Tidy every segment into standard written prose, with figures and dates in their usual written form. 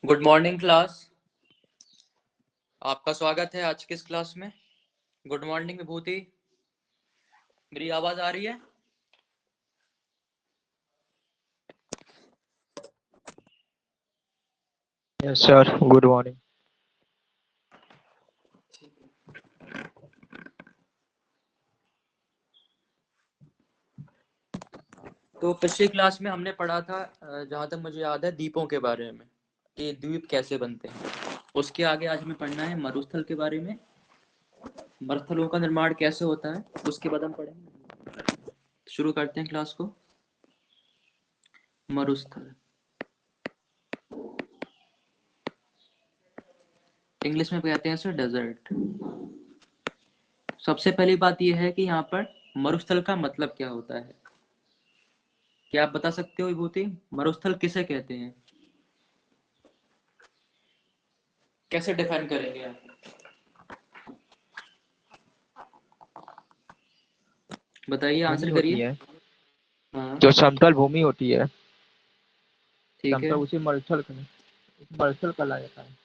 Good morning class. आपका स्वागत है आज की इस क्लास में। गुड मॉर्निंग विभूति, मेरी आवाज आ रही है? Yes sir, good morning. तो पिछली क्लास में हमने पढ़ा था, जहां तक मुझे याद है, द्वीपों के बारे में कि द्वीप कैसे बनते हैं। उसके आगे आज हमें पढ़ना है मरुस्थल के बारे में, मरुस्थलों का निर्माण कैसे होता है, उसके बाद हम पढ़ेंगे। शुरू करते हैं क्लास को। मरुस्थल इंग्लिश में कहते हैं सर डेजर्ट। सबसे पहली बात यह है कि यहाँ पर मरुस्थल का मतलब क्या होता है। क्या आप बता सकते हो विभूति, मरुस्थल किसे कहते हैं? कैसे डिफाइन करेंगे आप? बताइए, भूमि आंसर होती करिए। है, हाँ जो समतल भूमि होती है, ठीक है। समतल उसी मरुस्थल कहा जाता है।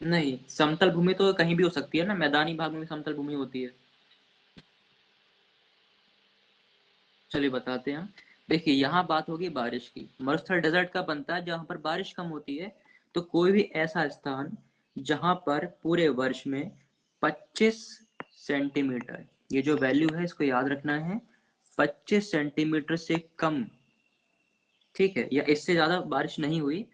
नहीं, समतल भूमि तो कहीं भी हो सकती है ना, मैदानी भाग में भी समतल भूमि होती है। चलिए बताते हैं। देखिए, यहाँ बात होगी बारिश की। मरुस्थल डेजर्ट का बनता है जहाँ पर बारिश कम होती है। तो कोई भी ऐसा स्थान जहाँ पर पूरे वर्ष में 25 सेंटीमीटर, ये जो वैल्यू है इसको याद रखना है, 25 सेंटीमीटर से कम, ठीक है, या इससे ज्यादा बारिश नहीं हुई,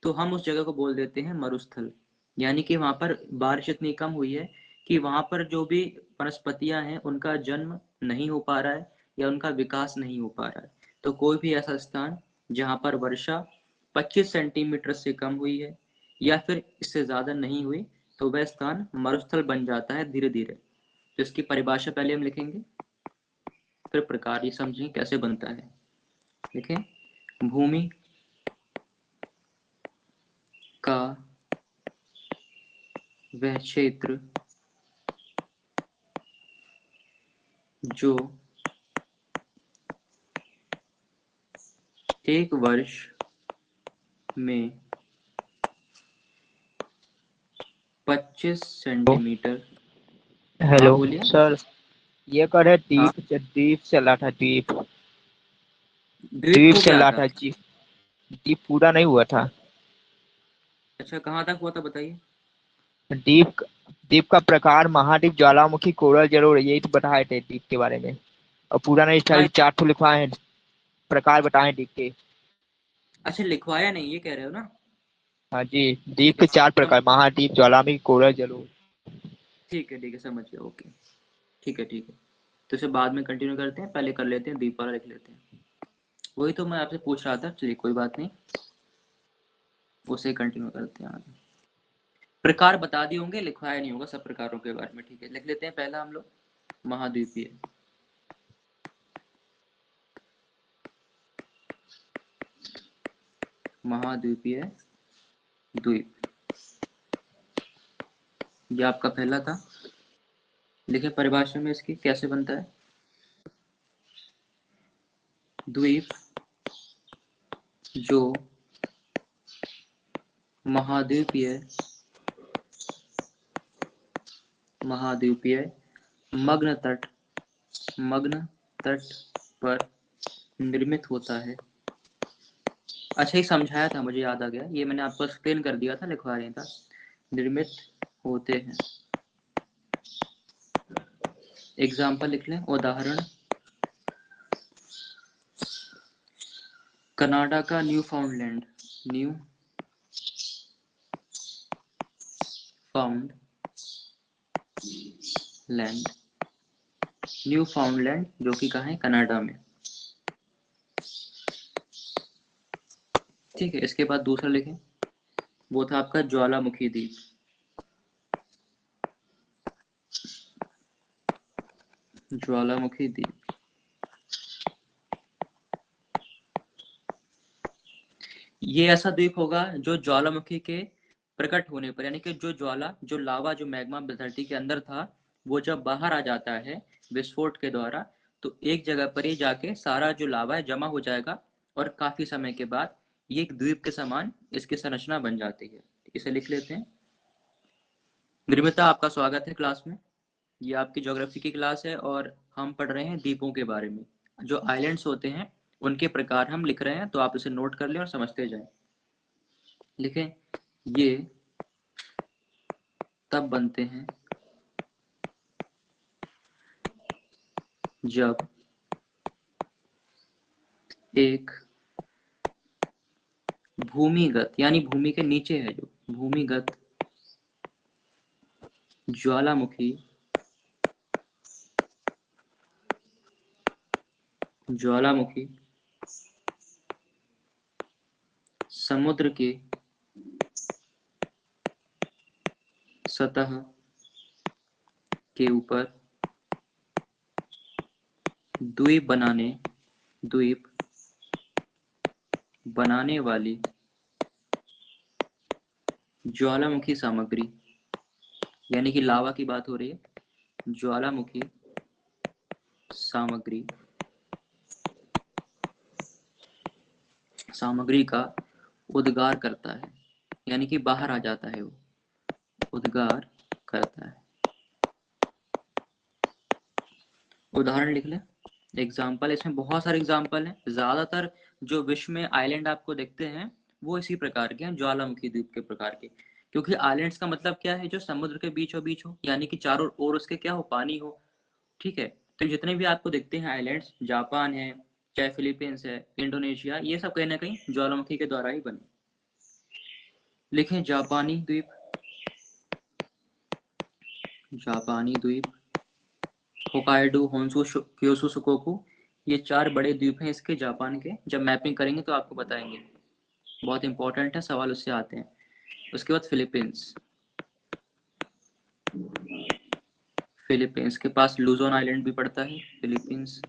तो हम उस जगह को बोल देते हैं मरुस्थल। यानी कि वहां पर बारिश इतनी कम हुई है कि वहां पर जो भी वनस्पतियां हैं उनका जन्म नहीं हो पा रहा है या उनका विकास नहीं हो पा रहा है। तो कोई भी ऐसा स्थान जहां पर वर्षा 25 सेंटीमीटर से कम हुई है या फिर इससे ज्यादा नहीं हुई, तो वह स्थान मरुस्थल बन जाता है धीरे धीरे। तो इसकी परिभाषा पहले हम लिखेंगे, फिर प्रकार ये समझें कैसे बनता है। देखें, भूमि का वह क्षेत्र जो एक वर्ष में 25 सेंटीमीटर। हाँ हेलो बोलिए। सर, ये कर है हाँ, द्वीप चला था, द्वीप द्वीप द्वीप को क्या चला था? था जी। द्वीप पूरा नहीं हुआ था। अच्छा, कहाँ तक हुआ था बताइए। द्वीप द्वीप का प्रकार महाद्वीप, ज्वालामुखी, कोरल जलोढ़, यही तो बताए थे द्वीप के बारे में। और पूरा नहीं, हाँ, खाली 4 लिखवाए हैं, प्रकार बताए द्वीप के। अच्छा लिखवाया नहीं ये कह रहे हो ना? हाँ जी, द्वीप ठीक है, के 4 प्रकार, महाद्वीप, ज्वालामुखी, कोरल जलोढ़। ठीक है, समझ गया, ओके। ठीक है, ठीक है। तो इसे बाद में कंटिन्यू करते हैं, पहले कर लेते हैं द्वीप वाला लिख लेते हैं। वही तो मैं आपसे पूछ रहा था, चलिए कोई बात नहीं, उसे कंटिन्यू करते हैं आगे। प्रकार बता दिए होंगे, लिखवाया नहीं होगा सब प्रकारों के बारे में। ठीक है, लिख लेते हैं पहला हम लोग, महाद्वीपीय। महाद्वीपीय द्वीप, ये आपका पहला था। देखिए परिभाषा में इसकी कैसे बनता है। द्वीप जो महाद्वीपीय महाद्वीपीय मग्न तट पर निर्मित होता है। अच्छा, ये समझाया था, मुझे याद आ गया, ये मैंने आपको एक्सप्लेन कर दिया था, लिखवा नहीं था। निर्मित होते हैं, एग्जाम्पल लिख लें, उदाहरण कनाडा का new फाउंडलैंड, new found land, new फाउंडलैंड जो कि कहाँ है, कनाडा में। ठीक है, इसके बाद दूसरा लिखें, वो था आपका ज्वालामुखी द्वीप। ज्वालामुखी द्वीप, ये ऐसा द्वीप होगा जो ज्वालामुखी के प्रकट होने पर, यानी कि जो ज्वाला, जो लावा, जो मैग्मा धरती के अंदर था, वो जब बाहर आ जाता है विस्फोट के द्वारा, तो एक जगह पर ही जाके सारा जो लावा है जमा हो जाएगा और काफी समय के बाद ये एक द्वीप के समान इसकी संरचना बन जाती है। इसे लिख लेते हैं। निर्मिता, आपका स्वागत है क्लास में। ये आपकी ज्योग्राफी की क्लास है और हम पढ़ रहे हैं द्वीपों के बारे में। जो आइलैंड्स होते हैं उनके प्रकार हम लिख रहे हैं, तो आप इसे नोट कर लें और समझते जाएं। लिखें, ये तब बनते हैं जब एक भूमिगत, यानी भूमि के नीचे है जो भूमिगत ज्वालामुखी समुद्र के सतह के ऊपर द्वीप बनाने वाली ज्वालामुखी सामग्री, यानी कि लावा की बात हो रही है, ज्वालामुखी सामग्री का उद्गार करता है, यानी कि बाहर आ जाता है, वो उद्गार करता है। उदाहरण लिख लें, एग्जाम्पल, इसमें बहुत सारे एग्जाम्पल हैं। ज्यादातर जो विश्व में आइलैंड आपको दिखते हैं वो इसी प्रकार के हैं, ज्वालामुखी द्वीप के प्रकार के। क्योंकि आइलैंड्स का मतलब क्या है, जो समुद्र के बीचों बीच हो, यानी कि चारों ओर उसके क्या हो, पानी हो। ठीक है, तो जितने भी आपको दिखते हैं आइलैंड्स, जापान है, चाहे फिलीपींस है, इंडोनेशिया, ये सब कहीं ना कहीं ज्वालामुखी के द्वारा ही बने। लिखें, जापानी द्वीप, होकाइडो, होन्शु, क्योसु, शुकोकू, ये 4 बड़े द्वीप हैं इसके, जापान के। जब मैपिंग करेंगे तो आपको बताएंगे, बहुत इंपॉर्टेंट है, सवाल उससे आते हैं। उसके बाद फिलीपींस के पास लुजोन आइलैंड भी पड़ता है, फिलीपींस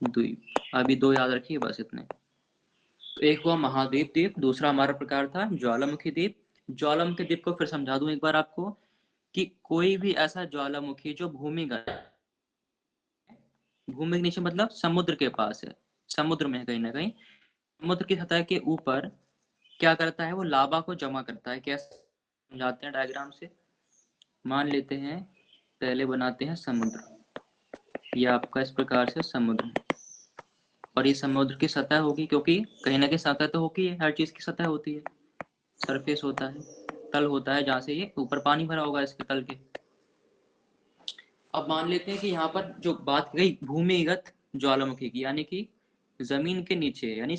द्वीप। अभी 2 याद रखिए, बस इतने। तो एक हुआ महाद्वीप द्वीप, दूसरा हमारा प्रकार था ज्वालामुखी द्वीप। ज्वालामुखी द्वीप को फिर समझा दूं एक बार आपको, कि कोई भी ऐसा ज्वालामुखी जो भूमिगत नीचे मतलब समुद्र के पास है, समुद्र में है कहीं ना कहीं, समुद्र की सतह के ऊपर क्या करता है, वो लावा को जमा करता है। कैसे समझाते हैं डायग्राम से। मान लेते हैं, पहले बनाते हैं समुद्र, ये आपका इस प्रकार से समुद्र, और ये समुद्र की सतह होगी, क्योंकि कहीं ना कहीं सतह तो होगी है, हर चीज की सतह होती है, सरफेस होता है, तल होता है, जहां से ये ऊपर पानी भरा होगा इसके तल के। अब मान लेते हैं कि यहाँ पर जो बात गई भूमिगत ज्वालामुखी की, यानी कि जमीन के नीचे, यानी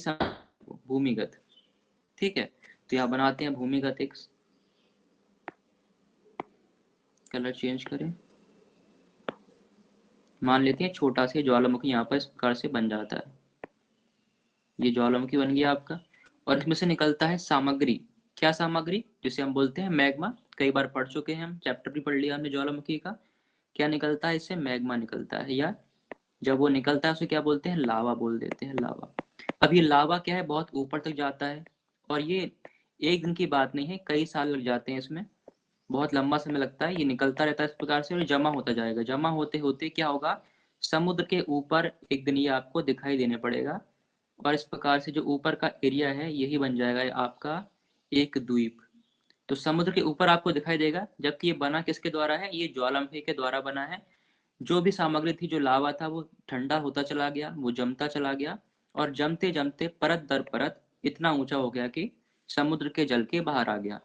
भूमिगत। ठीक है, तो यहाँ बनाते हैं भूमिगत एक, कलर चेंज करें, मान लेते हैं छोटा सा ज्वालामुखी यहाँ पर इस प्रकार से बन जाता है। ये ज्वालामुखी बन गया आपका, और इसमें से निकलता है सामग्री। क्या सामग्री, जिसे हम बोलते हैं मैग्मा। कई बार पढ़ चुके हैं हम, चैप्टर भी पढ़ लिया हमने ज्वालामुखी का। क्या निकलता है इससे, मैग्मा निकलता है, या जब वो निकलता है उसे क्या बोलते हैं, लावा बोल देते हैं, लावा। अब ये लावा क्या है, बहुत ऊपर तक जाता है, और ये एक दिन की बात नहीं है, कई साल लग जाते हैं इसमें, बहुत लंबा समय लगता है। ये निकलता रहता है इस प्रकार से और जमा होता जाएगा, जमा होते होते क्या होगा, समुद्र के ऊपर एक दिन ये आपको दिखाई देने पड़ेगा, और इस प्रकार से जो ऊपर का एरिया है यही बन जाएगा आपका एक द्वीप। तो समुद्र के ऊपर आपको दिखाई देगा, जबकि ये बना किसके द्वारा है, ये ज्वालामुखी के द्वारा बना है। जो भी सामग्री थी, जो लावा था, वो ठंडा होता चला गया, वो जमता चला गया, और जमते जमते परत दर परत इतना ऊंचा हो गया कि समुद्र के जल के बाहर आ गया।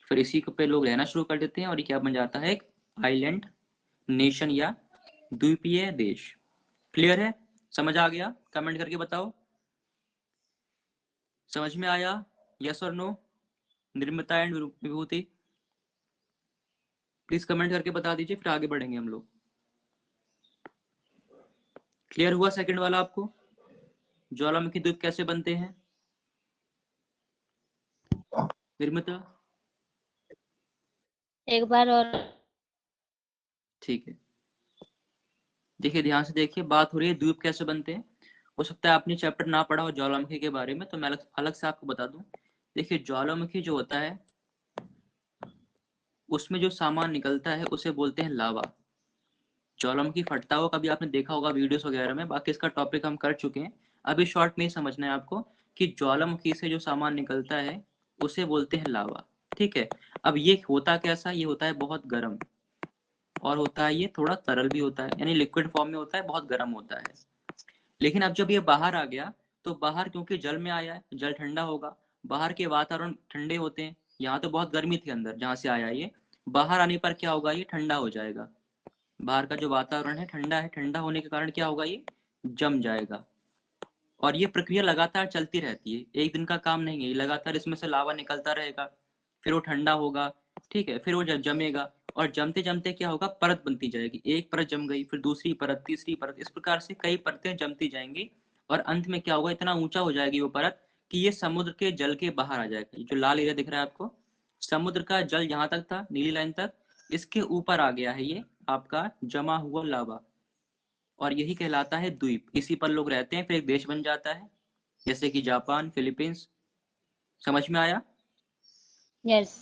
फिर इसी पे लोग रहना शुरू कर देते हैं, और ये क्या बन जाता है, एक आइलैंड नेशन या द्वीपीय देश। क्लियर है, समझ आ गया, कमेंट करके बताओ, समझ में आया, यस और नो। निर्मिता एंड विभूति, प्लीज कमेंट करके बता दीजिए, फिर आगे बढ़ेंगे हम लोग। क्लियर हुआ सेकंड वाला आपको, ज्वालामुखी द्वीप कैसे बनते हैं, निर्मिता? एक बार और। ठीक है, देखिए ध्यान से देखिए, बात हो रही है द्वीप कैसे बनते हैं। हो सकता है आपने चैप्टर ना पढ़ा हो ज्वालामुखी के बारे में, तो मैं अलग से आपको बता दूं। देखिए ज्वालामुखी जो होता है, उसमें जो सामान निकलता है उसे बोलते हैं लावा। ज्वालामुखी फटता हुआ कभी आपने देखा होगा वीडियोस वगैरह में, बाकी इसका टॉपिक हम कर चुके हैं, अभी शॉर्ट में ही समझना है आपको। कि ज्वालामुखी से जो सामान निकलता है उसे बोलते हैं लावा। ठीक है, अब ये होता कैसा, ये होता है बहुत गर्म, और होता है ये थोड़ा तरल भी होता है, यानी लिक्विड फॉर्म में होता है, बहुत गर्म होता है। लेकिन अब जब ये बाहर आ गया, तो बाहर क्योंकि जल में आया है, जल ठंडा होगा, बाहर के वातावरण ठंडे होते हैं, यहाँ तो बहुत गर्मी थी अंदर जहाँ से आया ये, बाहर आने पर क्या होगा, ये ठंडा हो जाएगा। बाहर का जो वातावरण है ठंडा है, ठंडा होने के कारण क्या होगा, ये जम जाएगा। और ये प्रक्रिया लगातार चलती रहती है, एक दिन का काम नहीं है, ये लगातार इसमें से लावा निकलता रहेगा, फिर वो ठंडा होगा, ठीक है, फिर वो जमेगा, और जमते जमते क्या होगा, परत बनती जाएगी, एक परत जम गई, फिर दूसरी परत, तीसरी परत, इस प्रकार से कई परतें जमती जाएंगी, और अंत में क्या होगा, इतना ऊंचा हो जाएगी वो परत कि ये समुद्र के जल के बाहर आ जाएगा। जो लाल एरिया दिख रहा है आपको, समुद्र का जल जहां तक था, नीली लाइन तक, इसके ऊपर आ गया है ये आपका जमा हुआ लावा, और यही कहलाता है द्वीप। इसी पर लोग रहते हैं, फिर एक देश बन जाता है, जैसे कि जापान, फिलीपींस। समझ में आया? यस।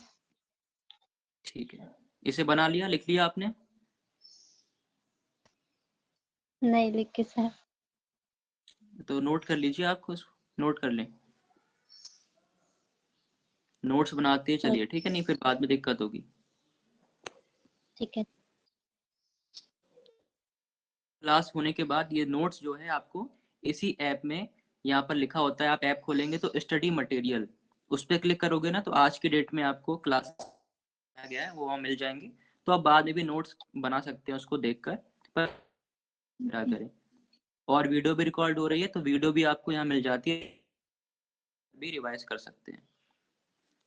ठीक है, इसे बना लिया, लिख लिया आपने? नहीं लिख के सर। तो नोट कर लीजिए, आपको नोट कर लें, नोट्स बनाते चलिए, ठीक है, नहीं फिर बाद में दिक्कत होगी। ठीक है। क्लास होने के बाद ये नोट्स जो है आपको इसी ऐप में, यहाँ पर लिखा होता है, आप ऐप खोलेंगे तो स्टडी मटेरियल, उस पर क्लिक करोगे ना, तो आज की डेट में आपको क्लास आ गया है वो वहाँ मिल जाएंगे, तो आप बाद में भी नोट्स बना सकते हैं उसको देखकर, पर क्या करें। और वीडियो भी रिकॉर्ड हो रही है, तो वीडियो भी आपको यहाँ मिल जाती है, भी रिवाइज कर सकते हैं।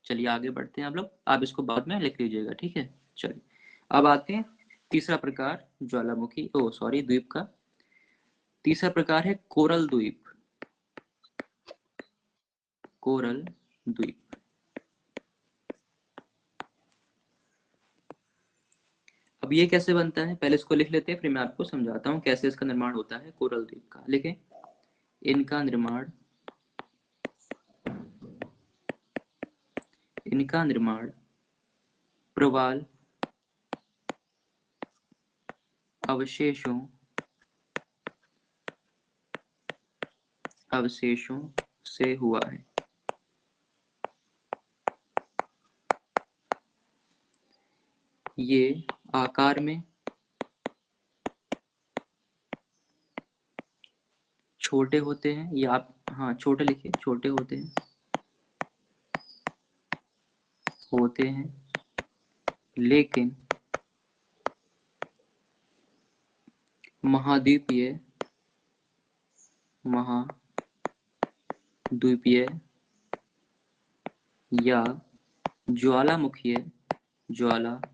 चलिए आगे बढ़ते हैं आप लोग, आप इसको बाद में लिख लीजिएगा, ठीक है। चलिए अब आते हैं तीसरा प्रकार ज्वालामुखी, ओ सॉरी, द्वीप का। तीसरा प्रकार है कोरल द्वीप। कोरल द्वीप। अब ये कैसे बनता है, पहले इसको लिख लेते हैं, फिर मैं आपको समझाता हूँ कैसे इसका निर्माण होता है कोरल द्वीप का। लिखें, इनका निर्माण, इनका निर्माण प्रवाल अवशेषों अवशेषों से हुआ है। ये आकार में छोटे होते हैं, या आप, हाँ छोटे लिखिए, छोटे होते हैं, लेकिन महाद्वीपीय महाद्वीपीय या ज्वालामुखीय ज्वालामुखीय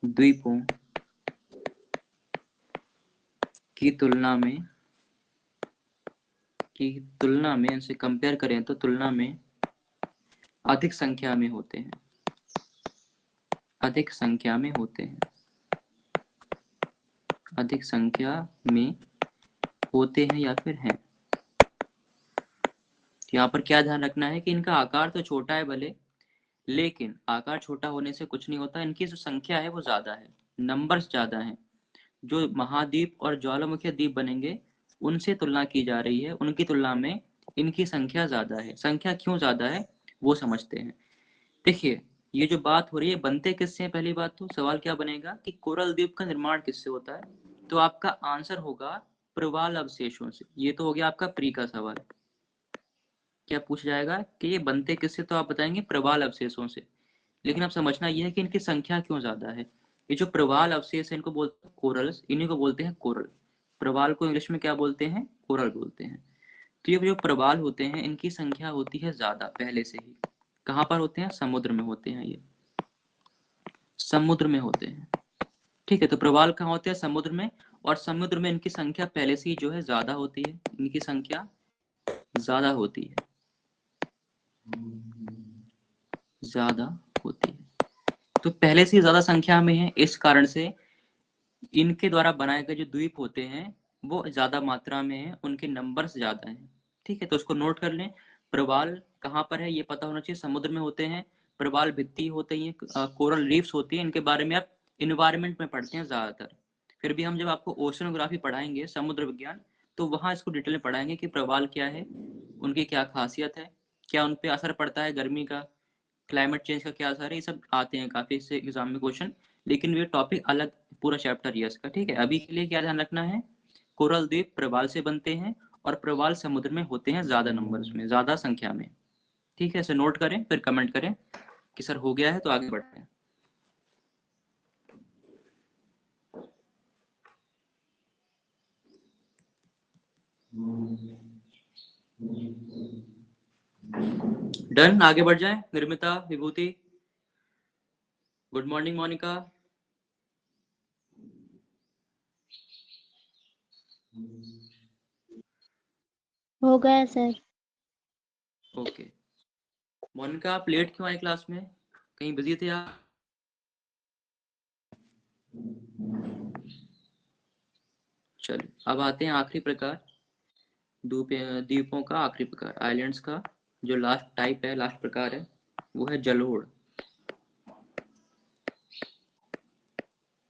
द्वीपों की तुलना में इनसे कंपेयर करें तो तुलना में अधिक संख्या में होते हैं, अधिक संख्या में होते हैं, अधिक संख्या में होते हैं या फिर हैं। यहाँ पर क्या ध्यान रखना है कि इनका आकार तो छोटा है भले, लेकिन आकार छोटा होने से कुछ नहीं होता, इनकी जो संख्या है वो ज्यादा है, नंबर्स ज्यादा हैं। जो महाद्वीप और ज्वालामुखी द्वीप बनेंगे उनसे तुलना की जा रही है, उनकी तुलना में इनकी संख्या ज्यादा है। संख्या क्यों ज्यादा है वो समझते हैं। देखिए, ये जो बात हो रही है, बनते किससे हैं, पहली बात तो सवाल क्या बनेगा कि कोरल द्वीप का निर्माण किससे होता है, तो आपका आंसर होगा प्रवाल अवशेषों से। ये तो हो गया आपका प्री का सवाल। क्या पूछ जाएगा कि ये बनते किससे, तो आप बताएंगे प्रवाल अवशेषों से। लेकिन आप समझना ये है कि इनकी संख्या क्यों ज्यादा है। ये जो प्रवाल अवशेष है इनको बोलते हैं कोरल्स, इन्हीं को बोलते हैं कोरल। प्रवाल को इंग्लिश में क्या बोलते हैं, कोरल बोलते हैं। तो ये जो प्रवाल होते हैं इनकी संख्या होती है ज्यादा पहले से ही। कहाँ पर होते हैं, समुद्र में होते हैं, ये समुद्र में होते हैं, ठीक है। तो प्रवाल कहाँ होते हैं, समुद्र में, और समुद्र में इनकी संख्या पहले से ही जो है ज्यादा होती है, इनकी संख्या ज्यादा होती है, ज्यादा होती है। तो पहले से ही ज्यादा संख्या में है, इस कारण से इनके द्वारा बनाए गए जो द्वीप होते हैं वो ज्यादा मात्रा में है, उनके नंबर्स ज्यादा हैं, ठीक है। तो उसको नोट कर लें, प्रवाल कहाँ पर है ये पता होना चाहिए, समुद्र में होते हैं। प्रवाल भित्ति होते हैं, कोरल रीफ्स होती है, इनके बारे में आप इन्वायरमेंट में पढ़ते हैं ज्यादातर। फिर भी हम जब आपको ओशनोग्राफी पढ़ाएंगे, समुद्र विज्ञान, तो वहाँ इसको डिटेल में पढ़ाएंगे कि प्रवाल क्या है, उनकी क्या खासियत है, क्या उन पे असर पड़ता है गर्मी का, क्लाइमेट चेंज का क्या असर है, ये सब आते हैं काफ़ी इससे एग्जाम में क्वेश्चन। लेकिन ये टॉपिक अलग पूरा चैप्टर है इसका, ठीक है। अभी के लिए क्या ध्यान रखना है, कोरल द्वीप प्रवाल से बनते हैं और प्रवाल समुद्र में होते हैं ज़्यादा नंबर्स में, ज़्यादा संख्या में, ठीक है। इसे नोट करें, फिर कमेंट करें कि सर हो गया है, तो आगे बढ़ते हैं। डन, आगे बढ़ जाएं। निर्मिता, विभूति, गुड मॉर्निंग मोनिका। हो गया सर। ओके मोनिका, आप लेट क्यों आए क्लास में, कहीं बिजी थे आप? चलिए अब आते हैं आखिरी प्रकार, द्वीपों का आखिरी प्रकार, आइलैंड्स का जो लास्ट टाइप है, लास्ट प्रकार है, वो है जलोढ़।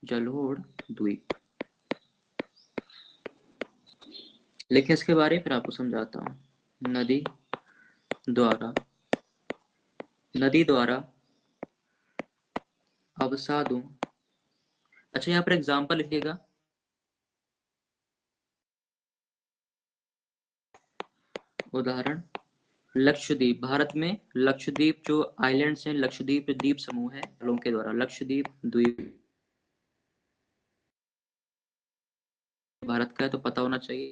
जलोढ़ द्वीप, लेकिन इसके बारे में फिर आपको समझाता हूँ। नदी द्वारा अवसादों, अच्छा यहाँ पर एग्जाम्पल लिखिएगा। उदाहरण लक्षद्वीप, भारत में लक्षद्वीप जो आइलैंड्स हैं, लक्षद्वीप द्वीप समूह है लोगों के द्वारा, लक्षद्वीप द्वीप भारत का है तो पता होना चाहिए।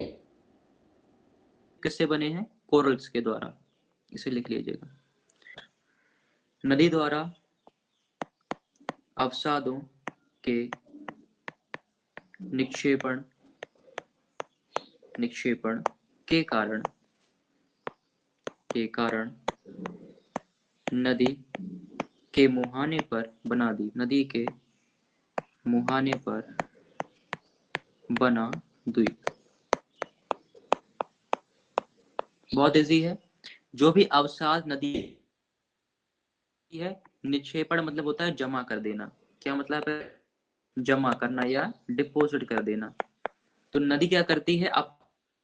किससे बने हैं, कोरल्स के द्वारा, इसे लिख लीजिएगा। नदी द्वारा अवसादों के निक्षेपण के कारण नदी के मुहाने पर बना द्वीप। बहुत इजी है। जो भी अवसाद नदी है, निक्षेपण मतलब होता है जमा कर देना। क्या मतलब है, जमा करना या डिपॉजिट कर देना। तो नदी क्या करती है, अब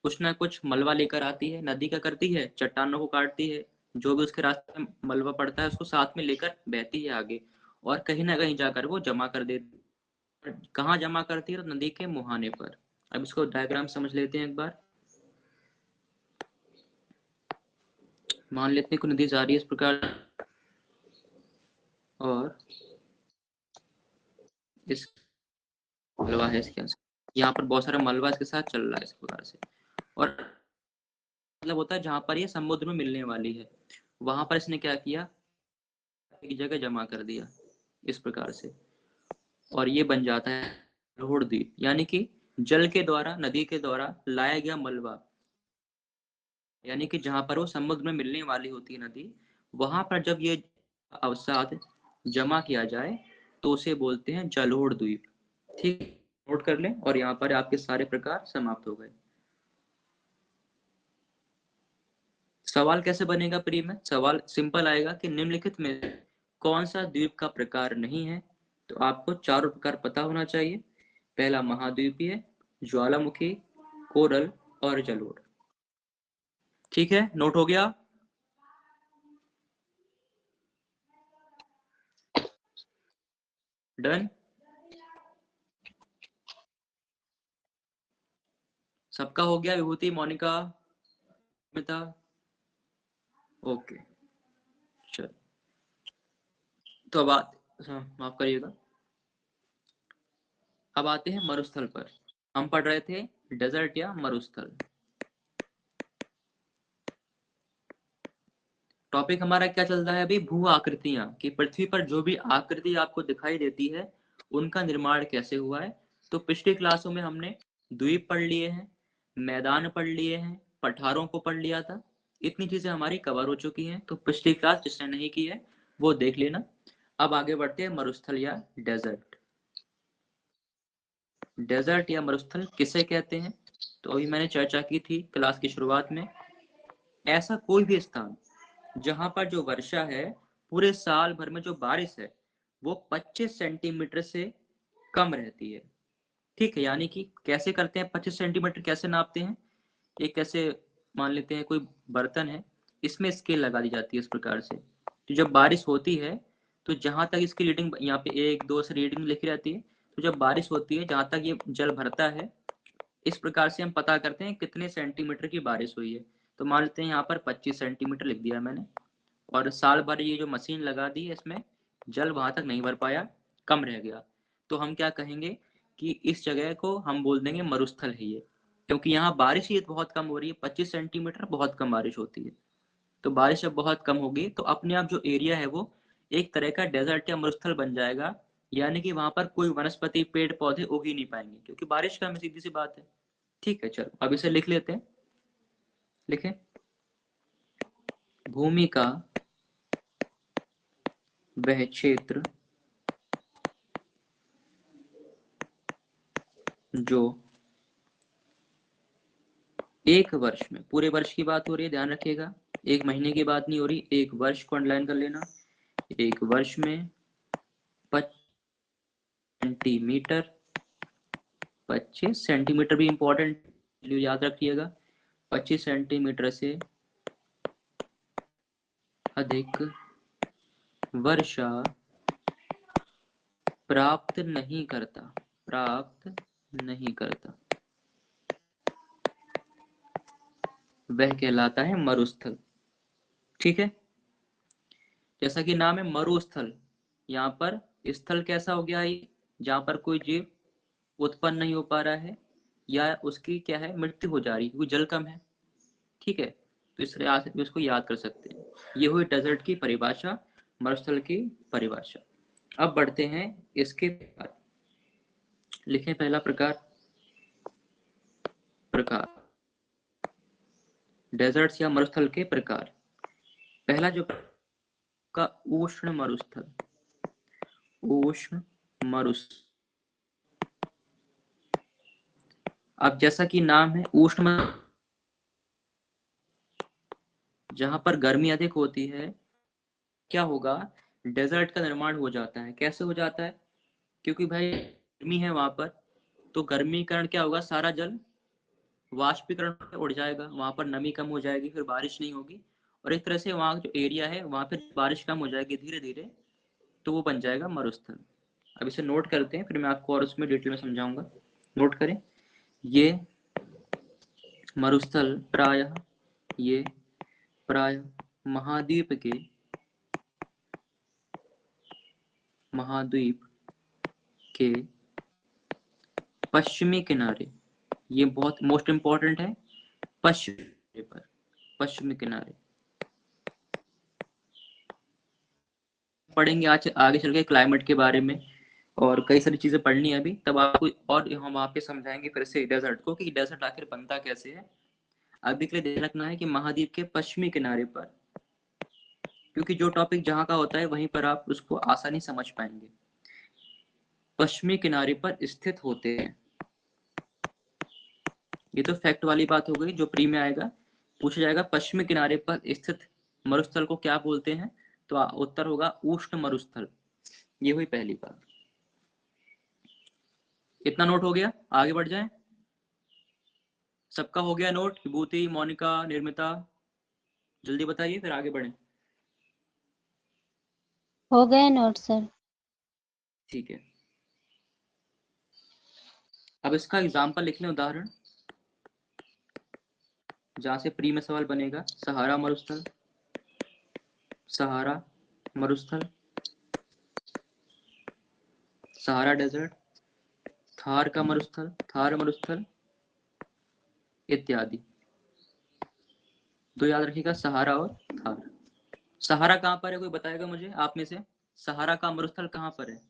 कुछ ना कुछ मलबा लेकर आती है। नदी क्या करती है, चट्टानों को काटती है, जो भी उसके रास्ते में मलबा पड़ता है उसको साथ में लेकर बहती है आगे, और कहीं ना कहीं जाकर वो जमा कर देती है। कहाँ जमा करती है, तो नदी के मुहाने पर। अब इसको डायग्राम समझ लेते हैं एक बार। मान लेते हैं कि नदी जा रही है इस प्रकार, और इस मलबा है इसके अंदर, यहाँ पर बहुत सारा मलबा इसके साथ चल रहा है इस प्रकार से, और मतलब होता है जहां पर ये समुद्र में मिलने वाली है, वहां पर इसने क्या किया, एक जगह जमा कर दिया इस प्रकार से, और ये बन जाता है जलोढ़ द्वीप। यानी कि जल के द्वारा, नदी के द्वारा लाया गया मलबा, यानी कि जहां पर वो समुद्र में मिलने वाली होती है नदी, वहां पर जब ये अवसाद जमा किया जाए तो उसे बोलते हैं जलोढ़ द्वीप। ठीक, नोट कर लें, और यहाँ पर आपके सारे प्रकार समाप्त हो गए। सवाल कैसे बनेगा प्री में, सवाल सिंपल आएगा कि निम्नलिखित में कौन सा द्वीप का प्रकार नहीं है। तो आपको चारों प्रकार पता होना चाहिए। पहला महाद्वीपीय, ज्वालामुखी, कोरल और जलोढ़। ठीक है, नोट हो गया। डन, सबका हो गया, विभूति, मोनिका, मिता, ओके। चल, तो अब माफ करिएगा, अब आते हैं मरुस्थल पर। हम पढ़ रहे थे डेजर्ट या मरुस्थल। टॉपिक हमारा क्या चल रहा है अभी, भू आकृतियां, कि पृथ्वी पर जो भी आकृति आपको दिखाई देती है उनका निर्माण कैसे हुआ है। तो पिछली क्लासों में हमने द्वीप पढ़ लिए हैं, मैदान पढ़ लिए हैं, पठारों को पढ़ लिया था। इतनी चीजें हमारी कवर हो चुकी हैं, तो पिछली क्लास जिसने नहीं की है वो देख लेना। अब आगे बढ़ते हैं मरुस्थल या डेजर्ट। डेजर्ट या मरुस्थल किसे कहते हैं, तो अभी मैंने चर्चा की थी क्लास की शुरुआत में। ऐसा कोई भी स्थान जहां पर जो वर्षा है, पूरे साल भर में जो बारिश है वो 25 सेंटीमीटर से कम रहती है। ठीक है, यानी कि कैसे करते हैं 25 सेंटीमीटर कैसे नापते हैं, एक ऐसे मान लेते हैं कोई बर्तन है, इसमें स्केल लगा दी जाती है इस प्रकार से। तो जब बारिश होती है तो जहाँ तक इसकी रीडिंग यहाँ पे 1 2 से रीडिंग लिखी रहती है, तो जब बारिश होती है जहाँ तक ये जल भरता है, इस प्रकार से हम पता करते हैं कितने सेंटीमीटर की बारिश हुई है। तो मान लेते हैं यहाँ पर 25 सेंटीमीटर लिख दिया मैंने, और साल भर ये जो मशीन लगा दी है इसमें जल वहां तक नहीं भर पाया, कम रह गया, तो हम क्या कहेंगे कि इस जगह को हम बोल देंगे मरुस्थल है ये, क्योंकि यहाँ बारिश ही बहुत कम हो रही है। 25 सेंटीमीटर बहुत कम बारिश होती है, तो बारिश जब बहुत कम होगी तो अपने आप जो एरिया है वो एक तरह का डेजर्ट या मरुस्थल बन जाएगा, यानी कि वहां पर कोई वनस्पति पेड़ पौधे उग ही नहीं पाएंगे, क्योंकि बारिश कम है, सीधी सी बात है। ठीक है, चलो अब इसे लिख लेते हैं। लिखें, भूमि का वह क्षेत्र जो एक वर्ष में, पूरे वर्ष की बात हो रही है, ध्यान रखिएगा, एक महीने की बात नहीं हो रही, एक वर्ष को अंडरलाइन कर लेना। एक वर्ष में 25 सेंटीमीटर, 25 सेंटीमीटर भी इंपॉर्टेंट याद रखिएगा, 25 सेंटीमीटर से अधिक वर्षा प्राप्त नहीं करता, प्राप्त नहीं करता, वह कहलाता है मरुस्थल। ठीक है, जैसा कि नाम है मरुस्थल, यहाँ पर स्थल कैसा हो गया है, जहाँ पर कोई जीव उत्पन्न नहीं हो पा रहा है या उसकी क्या है मृत्यु हो जा रही है क्योंकि जल कम है। ठीक है, तो इस तरह से इसको याद कर सकते हैं। ये हुई डेजर्ट की परिभाषा, मरुस्थल की परिभाषा। अब बढ़ते हैं इसके प्रकार। लिखें पहला प्रकार, प्रकार डेजर्ट्स या मरुस्थल के प्रकार। पहला जो का उष्ण मरुस्थल, उष्ण मरुस्थल। अब जैसा कि नाम है उष्ण, जहां पर गर्मी अधिक होती है, क्या होगा, डेजर्ट का निर्माण हो जाता है। कैसे हो जाता है, क्योंकि भाई गर्मी है वहां पर, तो गर्मी के कारण क्या होगा, सारा जल वाष्पीकरण में उड़ जाएगा, वहां पर नमी कम हो जाएगी, फिर बारिश नहीं होगी, और एक तरह से वहाँ जो एरिया है वहां पर बारिश कम हो जाएगी धीरे धीरे, तो वो बन जाएगा मरुस्थल। अब इसे नोट करते हैं, फिर मैं आपको और उसमें डिटेल में समझाऊंगा। नोट करें, ये मरुस्थल प्रायः, ये प्रायः महाद्वीप के, महाद्वीप के पश्चिमी किनारे, ये बहुत मोस्ट इंपॉर्टेंट है, पश्चिमी पर, पश्चिमी किनारे पढ़ेंगे आज आगे चल के क्लाइमेट के बारे में, और कई सारी चीजें पढ़नी है अभी, तब आपको और हम वहाँ पे समझाएंगे फिर से डेजर्ट को कि डेजर्ट आखिर बनता कैसे है। अभी के लिए ध्यान रखना है कि महाद्वीप के पश्चिमी किनारे पर, क्योंकि जो टॉपिक जहाँ का होता है वहीं पर आप उसको आसानी समझ पाएंगे। पश्चिमी किनारे पर स्थित होते हैं, ये तो फैक्ट वाली बात हो गई, जो प्री में आएगा पूछा जाएगा पश्चिमी किनारे पर स्थित मरुस्थल को क्या बोलते हैं, तो उत्तर होगा उष्ण मरुस्थल। ये हुई पहली बात। इतना नोट हो गया, आगे बढ़ जाएं। सबका हो गया नोट, विभूति, मोनिका, निर्मिता, जल्दी बताइए फिर आगे बढ़ें। हो गए नोट सर। ठीक है, अब इसका एग्जाम्पल लिख लें, उदाहरण, जहां से प्री में सवाल बनेगा। सहारा मरुस्थल, सहारा मरुस्थल, सहारा डेजर्ट, थार का मरुस्थल, थार मरुस्थल इत्यादि। तो याद रखिएगा सहारा और थार। सहारा कहाँ पर है, कोई बताएगा मुझे आप में से, सहारा का मरुस्थल कहाँ पर है,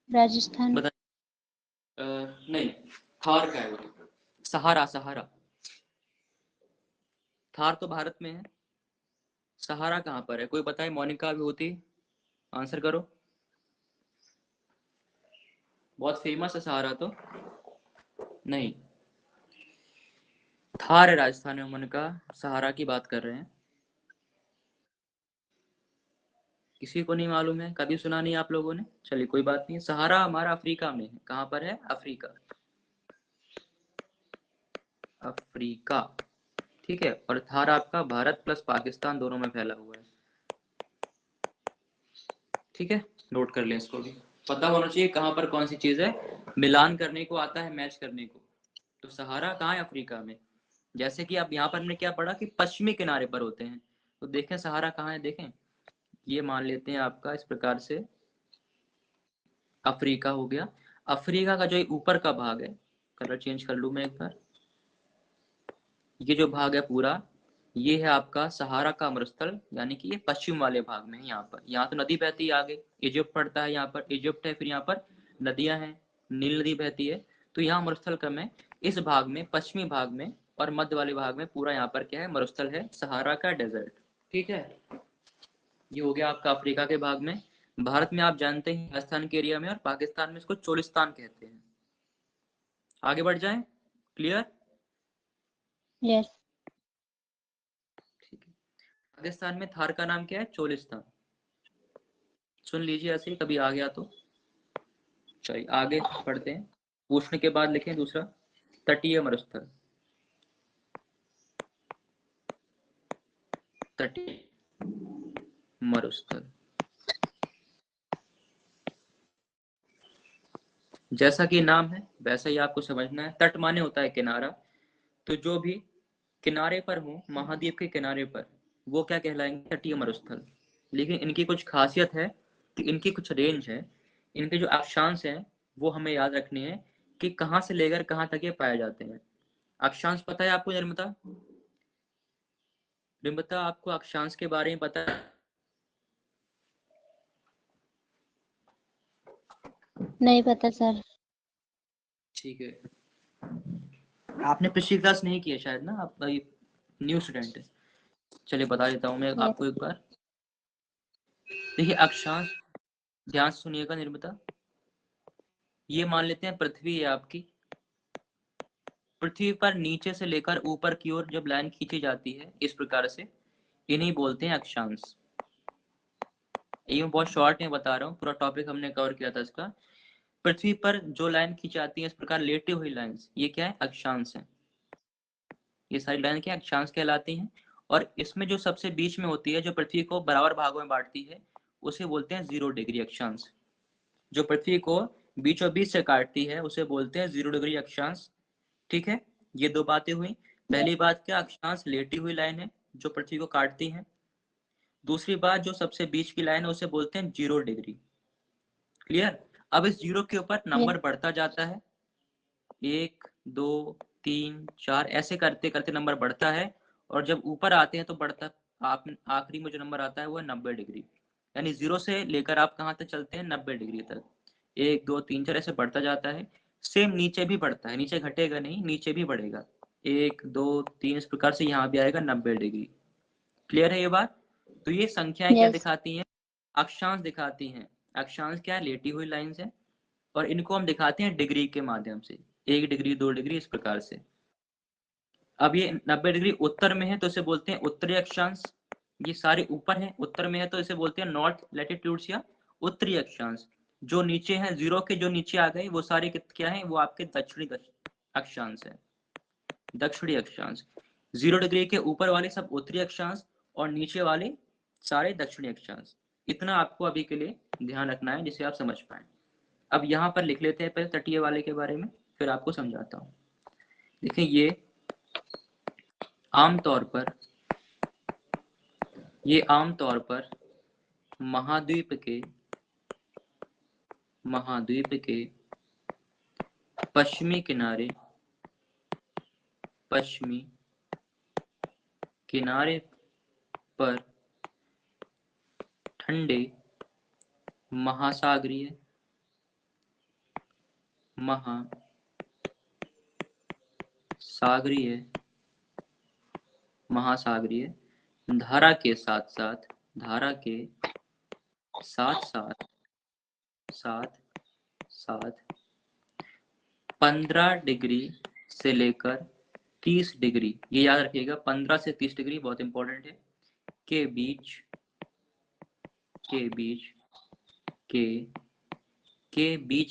राजस्थान। बता। नहीं, थार का है वो तो, सहारा, सहारा, थार तो भारत में है, सहारा कहाँ पर है, कोई बताए, मोनिका, विभूति, आंसर करो। बहुत फेमस है सहारा तो, नहीं, थार है राजस्थान में, मोनिका, सहारा की बात कर रहे हैं। किसी को नहीं मालूम है, कभी सुना नहीं आप लोगों ने, चलिए कोई बात नहीं। सहारा हमारा अफ्रीका में है, कहाँ पर है, अफ्रीका, अफ्रीका, ठीक है। और थार आपका भारत प्लस पाकिस्तान दोनों में फैला हुआ है, ठीक है। नोट कर लें इसको भी, पता होना चाहिए कहाँ पर कौन सी चीज है, मिलान करने को आता है, मैच करने को। तो सहारा कहाँ है? अफ्रीका में। जैसे कि अब यहाँ पर हमने क्या पढ़ा कि पश्चिमी किनारे पर होते हैं, तो देखें सहारा कहाँ है, देखें ये मान लेते हैं आपका इस प्रकार से अफ्रीका हो गया। अफ्रीका का जो ऊपर का भाग है, कलर चेंज कर लूं मैं एक बार, ये जो भाग है पूरा, ये है आपका सहारा का मरुस्थल, यानी कि ये पश्चिम वाले भाग में है। यहाँ पर, यहाँ तो नदी बहती है आगे, इजिप्ट पड़ता है, यहाँ पर इजिप्ट है, फिर यहाँ पर नदियां हैं, नील नदी बहती है। तो यहाँ मरुस्थल कम है इस भाग में, पश्चिमी भाग में और मध्य वाले भाग में पूरा यहाँ पर क्या है, मरुस्थल है, सहारा का डेजर्ट, ठीक है। ये हो गया आपका अफ्रीका के भाग में। भारत में आप जानते हैं राजस्थान के एरिया में, और पाकिस्तान में इसको चोलिस्तान कहते हैं। आगे बढ़ जाएं, क्लियर? यस। ठीक है। पाकिस्तान में थार का नाम क्या है? चोलिस्तान। सुन लीजिए ऐसे ही, कभी आ गया तो। चलिए आगे पढ़ते हैं। पूछने के बाद लिखें दूसरा, तटीय मरुस्थल। तटीय मरुस्थल, जैसा कि नाम है वैसा ही आपको समझना है। तट माने होता है किनारा, तो जो भी किनारे पर हो, महाद्वीप के किनारे पर, वो क्या कहलाएंगे? तटीय मरुस्थल। लेकिन इनकी कुछ खासियत है कि इनकी कुछ रेंज है, इनके जो अक्षांश हैं वो हमें याद रखने हैं कि कहाँ से लेकर कहाँ तक ये पाए जाते हैं। अक्षांश पता है आपको निर्मता? निर्मता आपको अक्षांश के बारे में पता है? नहीं पता सर। ठीक है, आपने पिछली क्लास नहीं किया शायद ना, आप न्यू स्टूडेंट है। चलिए बता देता हूँ मैं यस। आपको एक बार। देखिए अक्षांश, ध्यान से सुनिएगा निर्मता, ये मान लेते हैं पृथ्वी है आपकी। पृथ्वी पर नीचे से लेकर ऊपर की ओर जब लाइन खींची जाती है इस प्रकार से, इन्हीं बोलते हैं अक्षांश। ये मैं बहुत शॉर्ट में बता रहा हूँ, पूरा टॉपिक हमने कवर किया था इसका। पृथ्वी पर जो लाइन खींचाती है इस प्रकार लेटी हुई लाइंस, ये क्या है? अक्षांश है। ये सारी लाइन क्या अक्षांश कहलाती हैं। और इसमें जो सबसे बीच में होती है, जो पृथ्वी को बराबर भागों में बांटती है, उसे बोलते हैं 0 डिग्री अक्षांश। जो पृथ्वी को बीचों बीच से काटती है उसे बोलते हैं 0 डिग्री अक्षांश, ठीक है। ये दो बातें हुई। पहली बात क्या, अक्षांश लेटी हुई लाइन है जो पृथ्वी को काटती है। दूसरी बात, जो सबसे बीच की लाइन है उसे बोलते हैं 0 डिग्री। क्लियर? अब इस 0 के ऊपर यस। नंबर बढ़ता जाता है, 1 2 3 4 ऐसे करते करते नंबर बढ़ता है। और जब ऊपर आते हैं तो बढ़ता, आप आखिरी में जो नंबर आता है वो है 90 डिग्री। यानी 0 से लेकर आप कहाँ तक चलते हैं? 90 डिग्री तक। 1 2 3 4 ऐसे बढ़ता जाता है। सेम नीचे भी बढ़ता है, नीचे घटेगा नहीं, नीचे भी बढ़ेगा। 1 2 3 इस प्रकार से यहाँ भी आएगा 90 डिग्री। क्लियर है ये बात? तो ये संख्याएं क्या यस। दिखाती हैं? अक्षांश दिखाती हैं। अक्षांश क्या है? लेटी हुई लाइंस है। और इनको हम दिखाते हैं डिग्री के माध्यम से, 1 डिग्री 2 डिग्री इस प्रकार से। अब ये 90 डिग्री उत्तर में है तो इसे बोलते हैं उत्तरी अक्षांश। ये सारे ऊपर हैं, उत्तर में है तो इसे बोलते हैं नॉर्थ लैटिट्यूड्स या उत्तरी अक्षांश। जो नीचे हैं, 0 के जो नीचे आ गए वो सारे क्या हैं? वो आपके दक्षिणी अक्षांश है, दक्षिणी अक्षांश। 0 डिग्री के ऊपर वाले सब उत्तरी अक्षांश और नीचे वाले सारे दक्षिणी अक्षांश। इतना आपको अभी के लिए ध्यान रखना है जिसे आप समझ पाए। अब यहाँ पर लिख लेते हैं पहले तटीय वाले के बारे में, फिर आपको समझाता हूँ। देखिए ये आमतौर पर महाद्वीप के पश्चिमी किनारे पर ठंडे महासागरीय महासागरीय धारा के साथ 15 डिग्री से लेकर 30 डिग्री, ये याद रखिएगा, 15 से 30 डिग्री बहुत इंपॉर्टेंट है, के बीच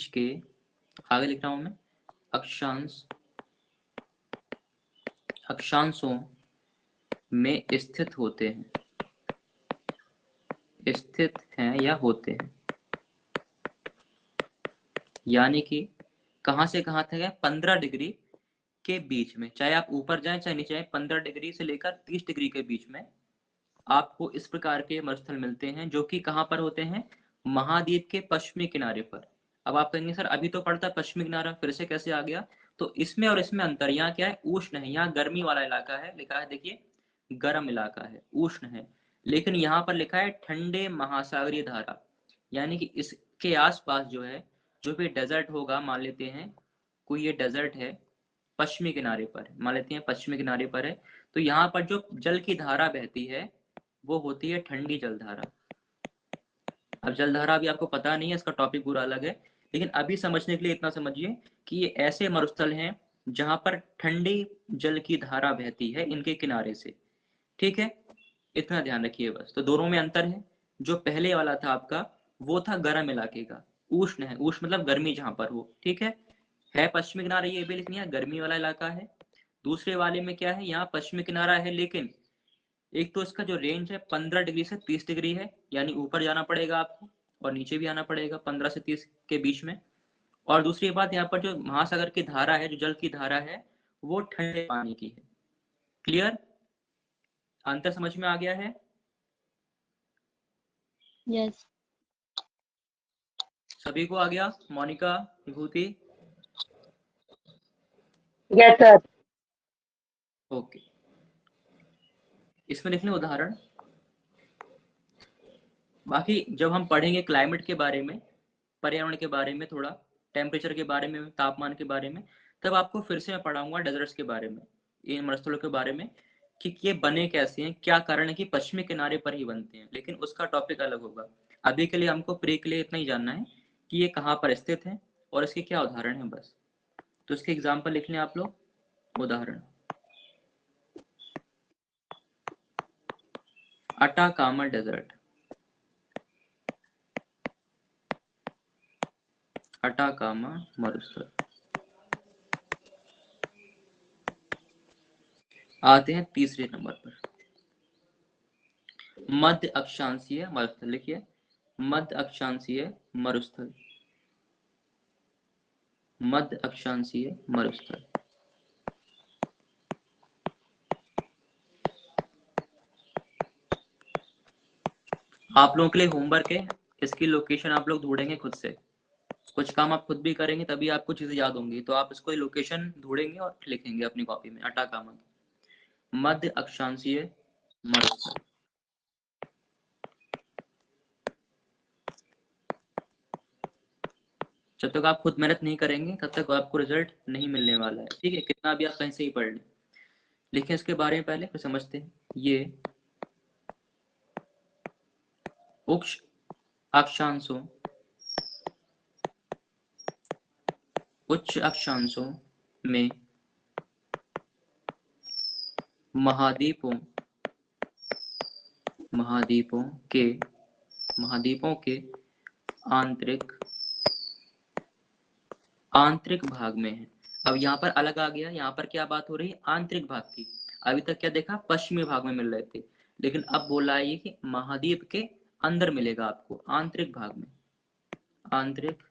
के आगे लिख रहा हूं मैं, अक्षांश अक्षांशों में स्थित होते हैं, स्थित हैं या होते हैं। यानी कि कहां से कहां तक है, 15 डिग्री के बीच में, चाहे आप ऊपर जाएं चाहे नीचे जाएं, 15 डिग्री से लेकर 30 डिग्री के बीच में आपको इस प्रकार के मरुस्थल मिलते हैं, जो कि कहां पर होते हैं, महाद्वीप के पश्चिमी किनारे पर। अब आप कहेंगे सर अभी तो पड़ता है पश्चिमी किनारा, फिर से कैसे आ गया? तो इसमें और इसमें अंतर, यहाँ क्या है, उष्ण है, यहाँ गर्मी वाला इलाका है, लिखा है देखिए गर्म इलाका है, उष्ण है। लेकिन यहाँ पर लिखा है ठंडे महासागरीय धारा, यानी कि इसके आसपास जो है, जो भी डेजर्ट होगा, मान लेते हैं कोई ये डेजर्ट है पश्चिमी किनारे पर, मान लेते हैं पश्चिमी किनारे पर है, तो यहाँ पर जो जल की धारा बहती है वो होती है ठंडी जलधारा। अब जलधारा भी आपको पता नहीं है, इसका टॉपिक पूरा अलग है, लेकिन अभी समझने के लिए इतना समझिए कि ये ऐसे मरुस्थल हैं जहां पर ठंडी जल की धारा बहती है इनके किनारे से। ठीक है, इतना ध्यान रखिए बस। तो दोनों में अंतर है, जो पहले वाला था आपका वो था गर्म इलाके का, उष्ण है, उष्ण मतलब गर्मी जहां पर हो। ठीक है पश्चिमी किनारा, ये भी लिखनी है, गर्मी वाला इलाका है। दूसरे वाले में क्या है, यहाँ पश्चिमी किनारा है, लेकिन एक तो इसका जो रेंज है 15 डिग्री से 30 डिग्री है, यानी ऊपर जाना पड़ेगा आपको और नीचे भी आना पड़ेगा 15 से 30 के बीच में। और दूसरी बात, यहाँ पर जो महासागर की धारा है, जो जल की धारा है, वो ठंडे पानी की है। क्लियर? अंतर समझ में आ गया है? यस। सभी को आ गया? Monika, Vibhuti? Yes sir. Okay, इसमें लिख लें उदाहरण। बाकी जब हम पढ़ेंगे क्लाइमेट के बारे में, पर्यावरण के बारे में, थोड़ा टेम्परेचर के बारे में, तापमान के बारे में, तब आपको फिर से मैं पढ़ाऊंगा डेजर्ट्स के बारे में, इन मरुस्थलों के बारे में, कि ये बने कैसे हैं, क्या कारण है कि पश्चिमी किनारे पर ही बनते हैं, लेकिन उसका टॉपिक अलग होगा। अभी के लिए हमको प्री के लिए इतना ही जानना है कि ये कहाँ पर स्थित है और इसके क्या उदाहरण है, बस। तो इसके एग्जाम्पल लिख लें आप लोग, उदाहरण। अटाकामा डेजर्ट, अटाकामा मरुस्थल। आते हैं तीसरे नंबर पर, मध्य अक्षांशीय मरुस्थल। लिखिए मध्य अक्षांशीय मरुस्थल, मध्य अक्षांशीय मरुस्थल। आप लोगों के लिए होमवर्क है, इसकी लोकेशन आप लोग ढूंढेंगे खुद से, कुछ काम आप खुद भी करेंगे तभी आपको चीजें याद होंगी। तो आप इसको लोकेशन ढूंढेंगे और लिखेंगे अपनी कॉपी में, अटाकामा की मध्य अक्षांशीय मरुस्थल। जब तक आप खुद मेहनत नहीं करेंगे तब तक आपको रिजल्ट नहीं मिलने वाला है। ठीक है, कितना भी आप कहीं से ही पढ़ लें। लिखें इसके बारे में पहले, फिर समझते हैं। ये उच्च अक्षांशों, उच्च अक्षांशों में महाद्वीपों, महाद्वीपों के आंतरिक भाग में है। अब यहाँ पर अलग आ गया, यहाँ पर क्या बात हो रही है, आंतरिक भाग की। अभी तक क्या देखा, पश्चिमी भाग में मिल रहे थे, लेकिन अब बोला है कि महाद्वीप के अंदर मिलेगा आपको, आंतरिक भाग में, आंतरिक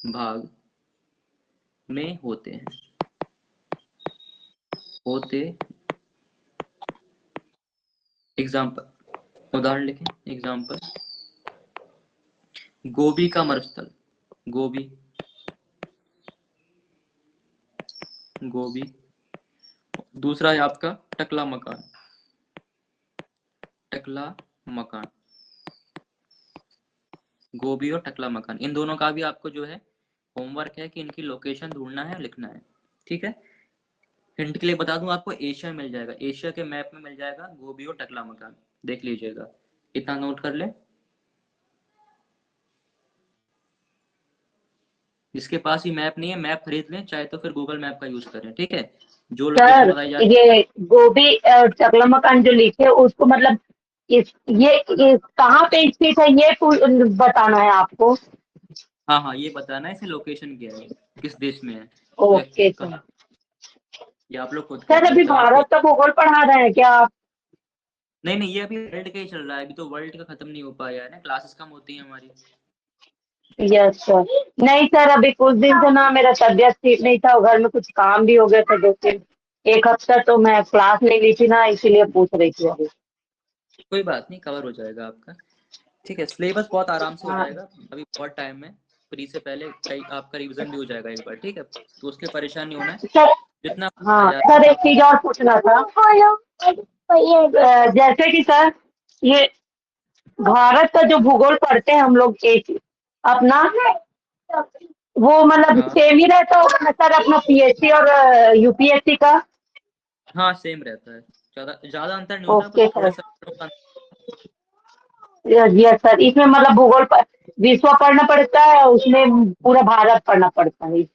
भाग में होते हैं, एग्जाम्पल, उदाहरण लिखें। एग्जाम्पल, गोबी का मरुस्थल, गोबी, दूसरा है आपका टकला मकान, गोबी और टकला मकान, इन दोनों का भी आपको जो है होमवर्क है कि इनकी लोकेशन ढूंढना है, लिखना है। ठीक है, हिंट के लिए बता दूं आपको, एशिया मिल जाएगा, एशिया के मैप में मिल जाएगा गोबी और टकला मकान, देख लीजिएगा, इतना नोट कर ले। जिसके पास ही मैप नहीं है, मैप खरीद लें, चाहे तो फिर गूगल मैप का यूज करें। ठीक है, जो लोकेशन बताई जाती है। ये गोबी टकला मकान जो लिखे उसको मतलब ये कहाँ पे स्थित है ये बताना है आपको। हाँ, ये बताना है इसे लोकेशन क्या है, किस देश में है। Okay sir. ये आप लोग खुद सर करिए अभी जब आपको। भारत का भूगोल पढ़ा रहे हैं क्या आप? नहीं नहीं, ये अभी वर्ल्ड का ही चल रहा है, अभी तो वर्ल्ड का खत्म नहीं हो पाया है ना, क्लासेस कम होती हैं हमारी। Yes sir. नहीं सर, अभी कुछ दिन से ना मेरा तबीयत ठीक नहीं था और घर में कुछ काम भी हो गया था, 2 दिन, 1 हफ्ता तो मैं क्लास नहीं ली थी ना, इसीलिए पूछ रही थी अभी। कोई बात नहीं, कवर हो जाएगा आपका। ठीक है, सिलेबस बहुत आराम से हो हाँ जाएगा, अभी बहुत टाइम है। प्री से पहले कई आपका रिवीजन भी हो जाएगा एक बार, ठीक है, तो उसके परेशान नहीं होना है, सर। जितना हाँ जा सर, रहा एक है। चीज और पूछना था। जैसे कि सर, ये भारत का जो भूगोल पढ़ते हैं हम लोग, एक अपना, वो मतलब हाँ सेम ही रहता होगा ना सर, अपना पीएससी और यूपीएससी का? हाँ, सेम रहता है, ज्यादा ज्यादा अंतर नहीं होता, बस ओके थोड़े सर। से यस सर, इसमें मतलब विश्व पढ़ना पड़ता है, उसमें पूरा भारत पढ़ना पड़ता है।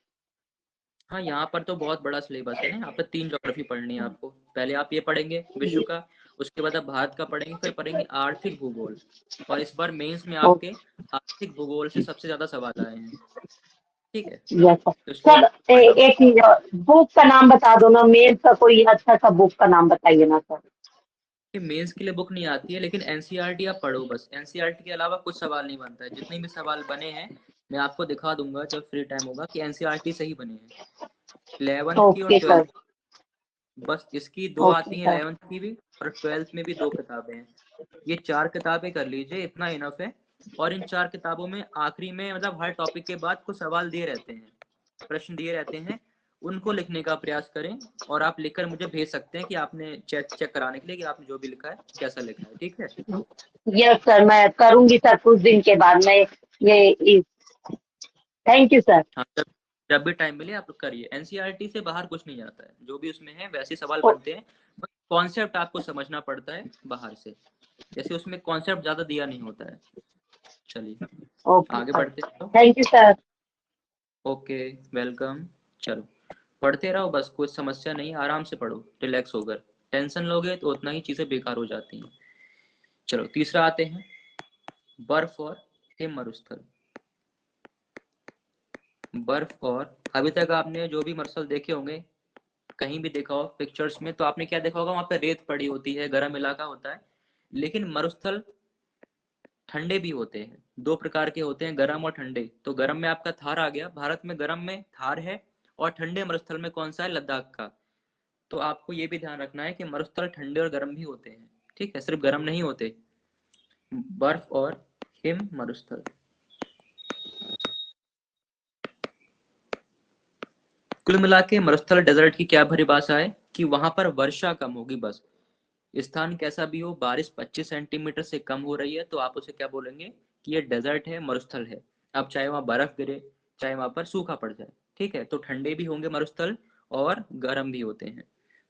हाँ, यहाँ पर तो बहुत बड़ा सिलेबस है ना, यहाँ पर 3 ज्योग्राफी पढ़नी है आपको। पहले आप ये पढ़ेंगे विश्व का, उसके बाद आप भारत का पढ़ेंगे, फिर पढ़ेंगे आर्थिक भूगोल। और इस बार मेंस में आपके आर्थिक भूगोल से सबसे ज्यादा सवाल आए हैं, ठीक है, यस सर। तो इसको सर पढ़ना। एक चीज और, बुक का नाम बता दो ना, मेन का कोई अच्छा सा बुक का नाम बताइए ना सर। कि मेंस के लिए बुक नहीं आती है, लेकिन एनसीईआरटी आप पढ़ो बस, एनसीईआरटी के अलावा कुछ सवाल नहीं बनता है, जितने भी सवाल बने हैं मैं आपको दिखा दूंगा जब फ्री टाइम होगा कि एनसीईआरटी से ही बने हैं, 11th की और ओके सर। 12th, बस इसकी 2 ओके आती हैं, सर। 11th की भी और 12th में भी 2 किताबें हैं। ये 4 किताबें कर लीजिए, इतना इनफ है। और इन 4 किताबों में आखिरी में मतलब हर टॉपिक के बाद कुछ सवाल दिए रहते हैं, प्रश्न दिए रहते हैं, उनको लिखने का प्रयास करें। और आप लिखकर मुझे भेज सकते हैं कि आपने चेक कराने के लिए कि आपने जो भी लिखा है कैसा लिखा है, ठीक है। यस सर, मैं करूंगी सर कुछ दिन के बाद मैं ये। Thank you sir. हाँ, जब जब भी टाइम मिले आप करिए, एनसीईआरटी से बाहर कुछ नहीं जाता है, जो भी उसमें है वैसे सवाल बनते हैं, बस कॉन्सेप्ट आपको समझना पड़ता है बाहर से, जैसे उसमें कॉन्सेप्ट ज्यादा दिया नहीं होता है। चलिए ओके आगे सर। बढ़ते हैं। Thank you sir. Okay, welcome. चलो पढ़ते रहो बस, कोई समस्या नहीं, आराम से पढ़ो रिलैक्स होकर, टेंशन लोगे तो उतना ही चीजें बेकार हो जाती हैं। चलो तीसरा आते हैं, बर्फ और हिम मरुस्थल। बर्फ और, अभी तक आपने जो भी मरुस्थल देखे होंगे, कहीं भी देखा हो पिक्चर्स में, तो आपने क्या देखा होगा, वहां पे रेत पड़ी होती है, गर्म इलाका होता है। लेकिन मरुस्थल ठंडे भी होते हैं, 2 प्रकार के होते हैं, गर्म और ठंडे। तो गर्म में आपका थार आ गया, भारत में गर्म में थार है, और ठंडे मरुस्थल में कौन सा है, लद्दाख का। तो आपको ये भी ध्यान रखना है कि मरुस्थल ठंडे और गर्म भी होते हैं, ठीक है, सिर्फ गर्म नहीं होते। बर्फ और हिम मरुस्थल, कुल मिला के मरुस्थल डेजर्ट की क्या परिभाषा है कि वहां पर वर्षा कम होगी बस। स्थान कैसा भी हो, बारिश 25 सेंटीमीटर से कम हो रही है तो आप उसे क्या बोलेंगे कि ये डेजर्ट है, मरुस्थल है। अब चाहे वहां बर्फ गिरे, चाहे वहां पर सूखा पड़ जाए, ठीक है, तो ठंडे भी होंगे मरुस्थल और गर्म भी होते हैं।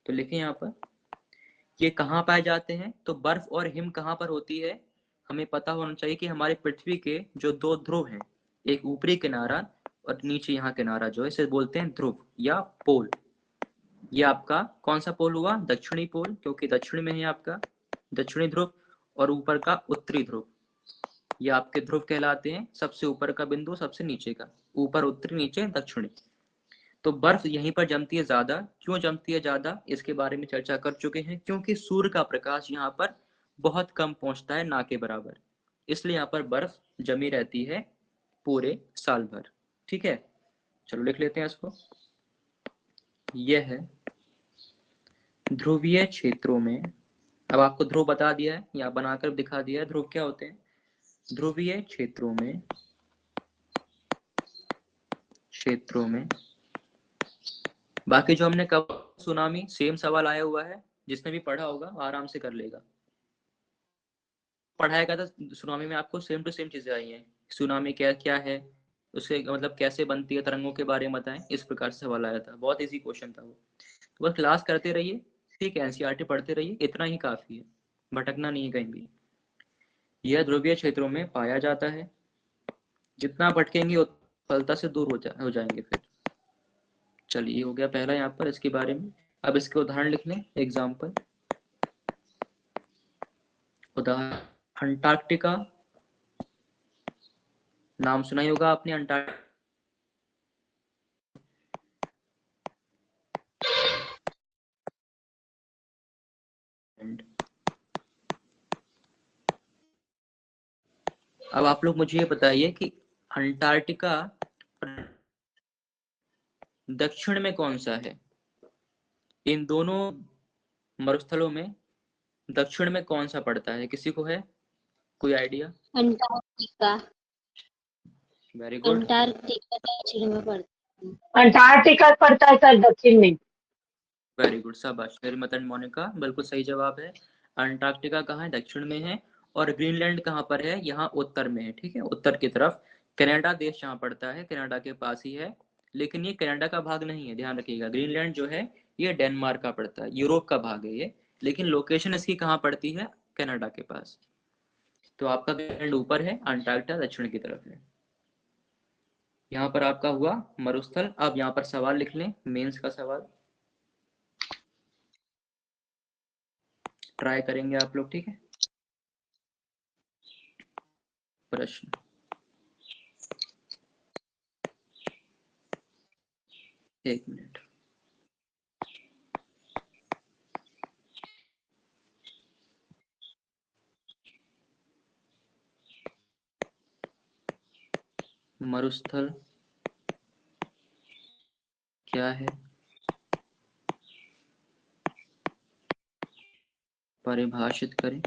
तो लिखिए यहाँ पर, ये कहाँ पाए जाते हैं, तो बर्फ और हिम कहाँ पर होती है, हमें पता होना चाहिए कि हमारे पृथ्वी के जो 2 ध्रुव हैं, एक ऊपरी किनारा और नीचे यहाँ किनारा जो है, इसे बोलते हैं ध्रुव या पोल। ये आपका कौन सा पोल हुआ, दक्षिणी पोल, क्योंकि दक्षिण में है आपका दक्षिणी ध्रुव, और ऊपर का उत्तरी ध्रुव। ये आपके ध्रुव कहलाते हैं, सबसे ऊपर का बिंदु सबसे नीचे का, ऊपर उत्तरी नीचे दक्षिणी। तो बर्फ यहीं पर जमती है ज्यादा, क्यों जमती है ज्यादा इसके बारे में चर्चा कर चुके हैं, क्योंकि सूर्य का प्रकाश यहाँ पर बहुत कम पहुंचता है, ना के बराबर, इसलिए यहाँ पर बर्फ जमी रहती है पूरे साल भर, ठीक है। चलो लिख लेते हैं इसको। यह है ध्रुवीय क्षेत्रों में, अब आपको ध्रुव बता दिया है या बनाकर दिखा दिया है, ध्रुव क्या होते हैं, ध्रुवीय क्षेत्रों में बाकी जो हमने कब, सुनामी सेम सवाल आया हुआ है, जिसने भी पढ़ा होगा आराम से कर लेगा। पढ़ाया गया था सुनामी में, आपको सेम टू सेम चीजें आई हैं, सुनामी क्या क्या है, उसके मतलब कैसे बनती है, तरंगों के बारे में बताएं, इस प्रकार से सवाल आया था, बहुत इजी क्वेश्चन था वो। तो बस क्लास करते रहिए, ठीक है, एनसीईआरटी पढ़ते रहिए, इतना ही काफी है, भटकना नहीं है कहीं भी। यह ध्रुवीय क्षेत्रों में पाया जाता है, जितना भटकेंगे सफलता से दूर हो जाएंगे फिर। चलिए हो गया पहला यहाँ पर इसके बारे में। अब इसके उदाहरण लिख लें, एग्जाम्पल। उदाहरण, अंटार्कटिका, नाम सुना ही होगा आपने, अंटार्कटिका अब आप लोग मुझे ये बताइए कि अंटार्कटिका दक्षिण में कौन सा है? इन दोनों मरुस्थलों में दक्षिण में कौन सा पड़ता है? किसी को है कोई idea? Antarctica. Very good. Antarctica दक्षिण में पड़ता है। अंटार्कटिका पड़ता है सर दक्षिण में। वेरी गुड, शाबाश, मेरी मतन मोनिका, बिल्कुल सही जवाब है। अंटार्कटिका कहाँ है? दक्षिण में है। और ग्रीनलैंड कहाँ पर है? यहाँ उत्तर में है, ठीक है, उत्तर की तरफ। कनाडा देश जहाँ पड़ता है, कनाडा के पास ही है, लेकिन ये कनाडा का भाग नहीं है, ध्यान रखिएगा। ग्रीनलैंड जो है ये डेनमार्क का पड़ता है, यूरोप का भाग है ये, लेकिन लोकेशन इसकी कहाँ पड़ती है? कनाडा के पास। तो आपका ग्रीनलैंड ऊपर है, अंटार्कटिका दक्षिण की तरफ है। यहाँ पर आपका हुआ मरुस्थल। अब यहाँ पर सवाल लिख लें, मेंस का सवाल ट्राई करेंगे आप लोग, ठीक है। प्रश्न, एक मिनट। मरुस्थल क्या है? परिभाषित करें।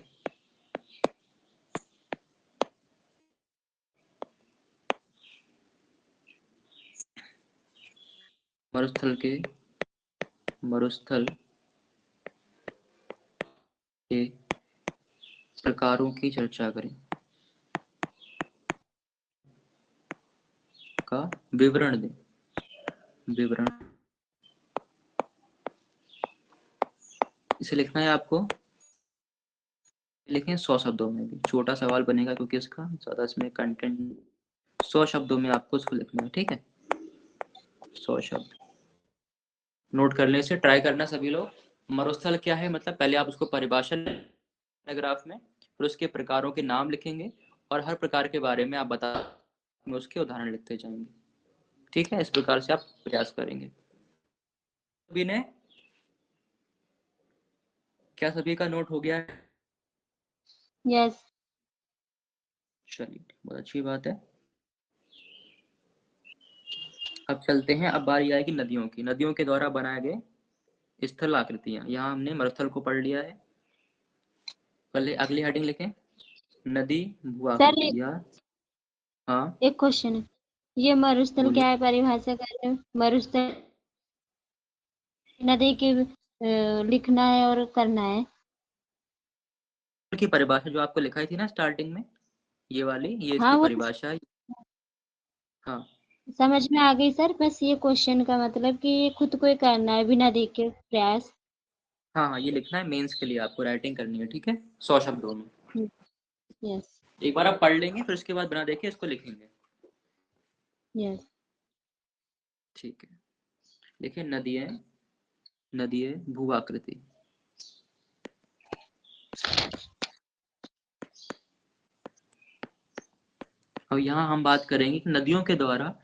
मरुस्थल के प्रकारों की चर्चा करें, का विवरण दें। विवरण इसे लिखना है आपको, लिखें 100 शब्दों में भी, छोटा सवाल बनेगा क्योंकि इसका ज्यादा इसमें कंटेंट। 100 शब्दों में आपको इसको लिखना है, ठीक है, 100 शब्द। नोट कर लें, इसे ट्राई करना सभी लोग। मरुस्थल क्या है, मतलब पहले आप उसको परिभाषा पैराग्राफ में, फिर उसके प्रकारों के नाम लिखेंगे और हर प्रकार के बारे में आप बता उसके उदाहरण लिखते जाएंगे, ठीक है। इस प्रकार से आप प्रयास करेंगे। सभी ने, क्या सभी का नोट हो गया है? यस। चलिए, बहुत अच्छी बात है। अब चलते हैं, अब बारी आएगी नदियों की। नदियों के द्वारा बनाए गए स्थल आकृतियां। यहाँ हमने मरुस्थल को पढ़ लिया है। पहले अगली हेडिंग लिखें, नदी भू सर आकृति या। हाँ एक क्वेश्चन है, ये मरुस्थल बोलिए। क्या है? परिभाषा कर रहे हो। मरुस्थल नदी के लिखना है और करना है। की परिभाषा जो आपको लिखाई थी ना स्टार्टिंग में, ये वाली, ये हाँ इसकी वो तो परिभाषा है। हाँ समझ में आ गई सर, बस ये क्वेश्चन का मतलब कि ये खुद को ही करना है बिना देखे प्रयास। हाँ हाँ, ये लिखना है मेंस के लिए, आपको राइटिंग करनी है, ठीक है, 100 शब्दों में। यस। एक बार आप पढ़ लेंगे, फिर उसके बाद बना देके इसको लिखेंगे, यस। ठीक है। देखिए, नदी है भू आकृति। अब यहाँ हम बात करेंगे कि नदियों के द्वारा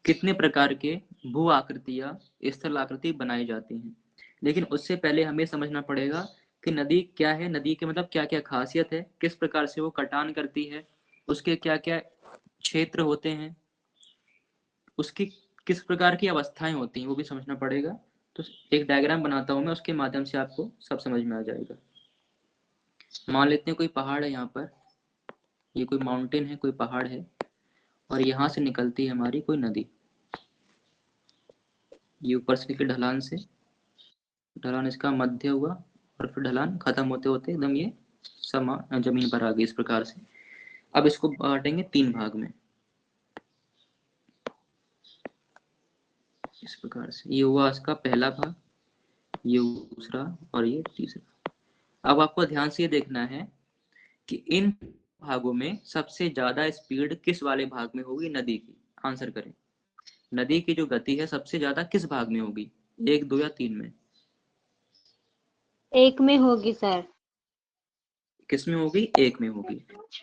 कितने प्रकार के भू आकृतियां, स्थल आकृति बनाई जाती हैं। लेकिन उससे पहले हमें समझना पड़ेगा कि नदी क्या है, नदी के मतलब क्या क्या खासियत है, किस प्रकार से वो कटान करती है, उसके क्या क्या क्षेत्र होते हैं, उसकी किस प्रकार की अवस्थाएं होती हैं, वो भी समझना पड़ेगा। तो एक डायग्राम बनाता हूं मैं, उसके माध्यम से आपको सब समझ में आ जाएगा। मान लेते हैं कोई पहाड़ है यहाँ पर, ये कोई माउंटेन है, कोई पहाड़ है, और यहाँ से निकलती है हमारी कोई नदी। ये ऊपर से निकली ढलान से, ढलान इसका मध्य हुआ, और फिर ढलान खत्म होते होते एकदम ये समा जमीन पर आ गई, इस प्रकार से। अब इसको बांटेंगे 3 भाग में, इस प्रकार से। ये हुआ इसका पहला भाग, ये दूसरा, और ये तीसरा। अब आपको ध्यान से ये देखना है कि इन भागों में सबसे ज्यादा स्पीड किस वाले भाग में होगी नदी की। आंसर करें, नदी की जो गति है सबसे ज्यादा किस भाग में होगी, 1, 2 या 3 में? एक में होगी सर। किस में होगी? 1 में होगी।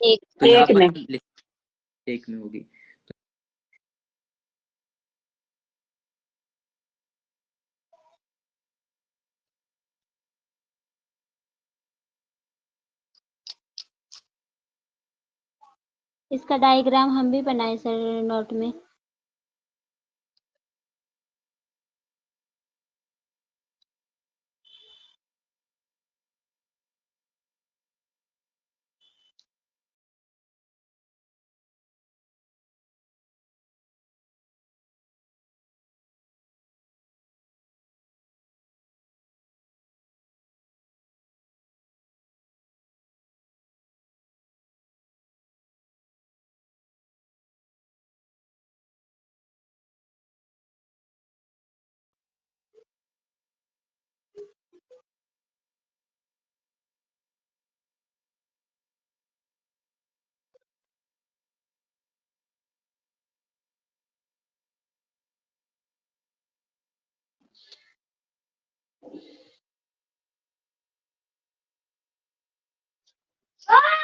एक। तो यहाँ एक पर में। हम 1 में होगी। इसका डायग्राम हम भी बनाए सर नोट में।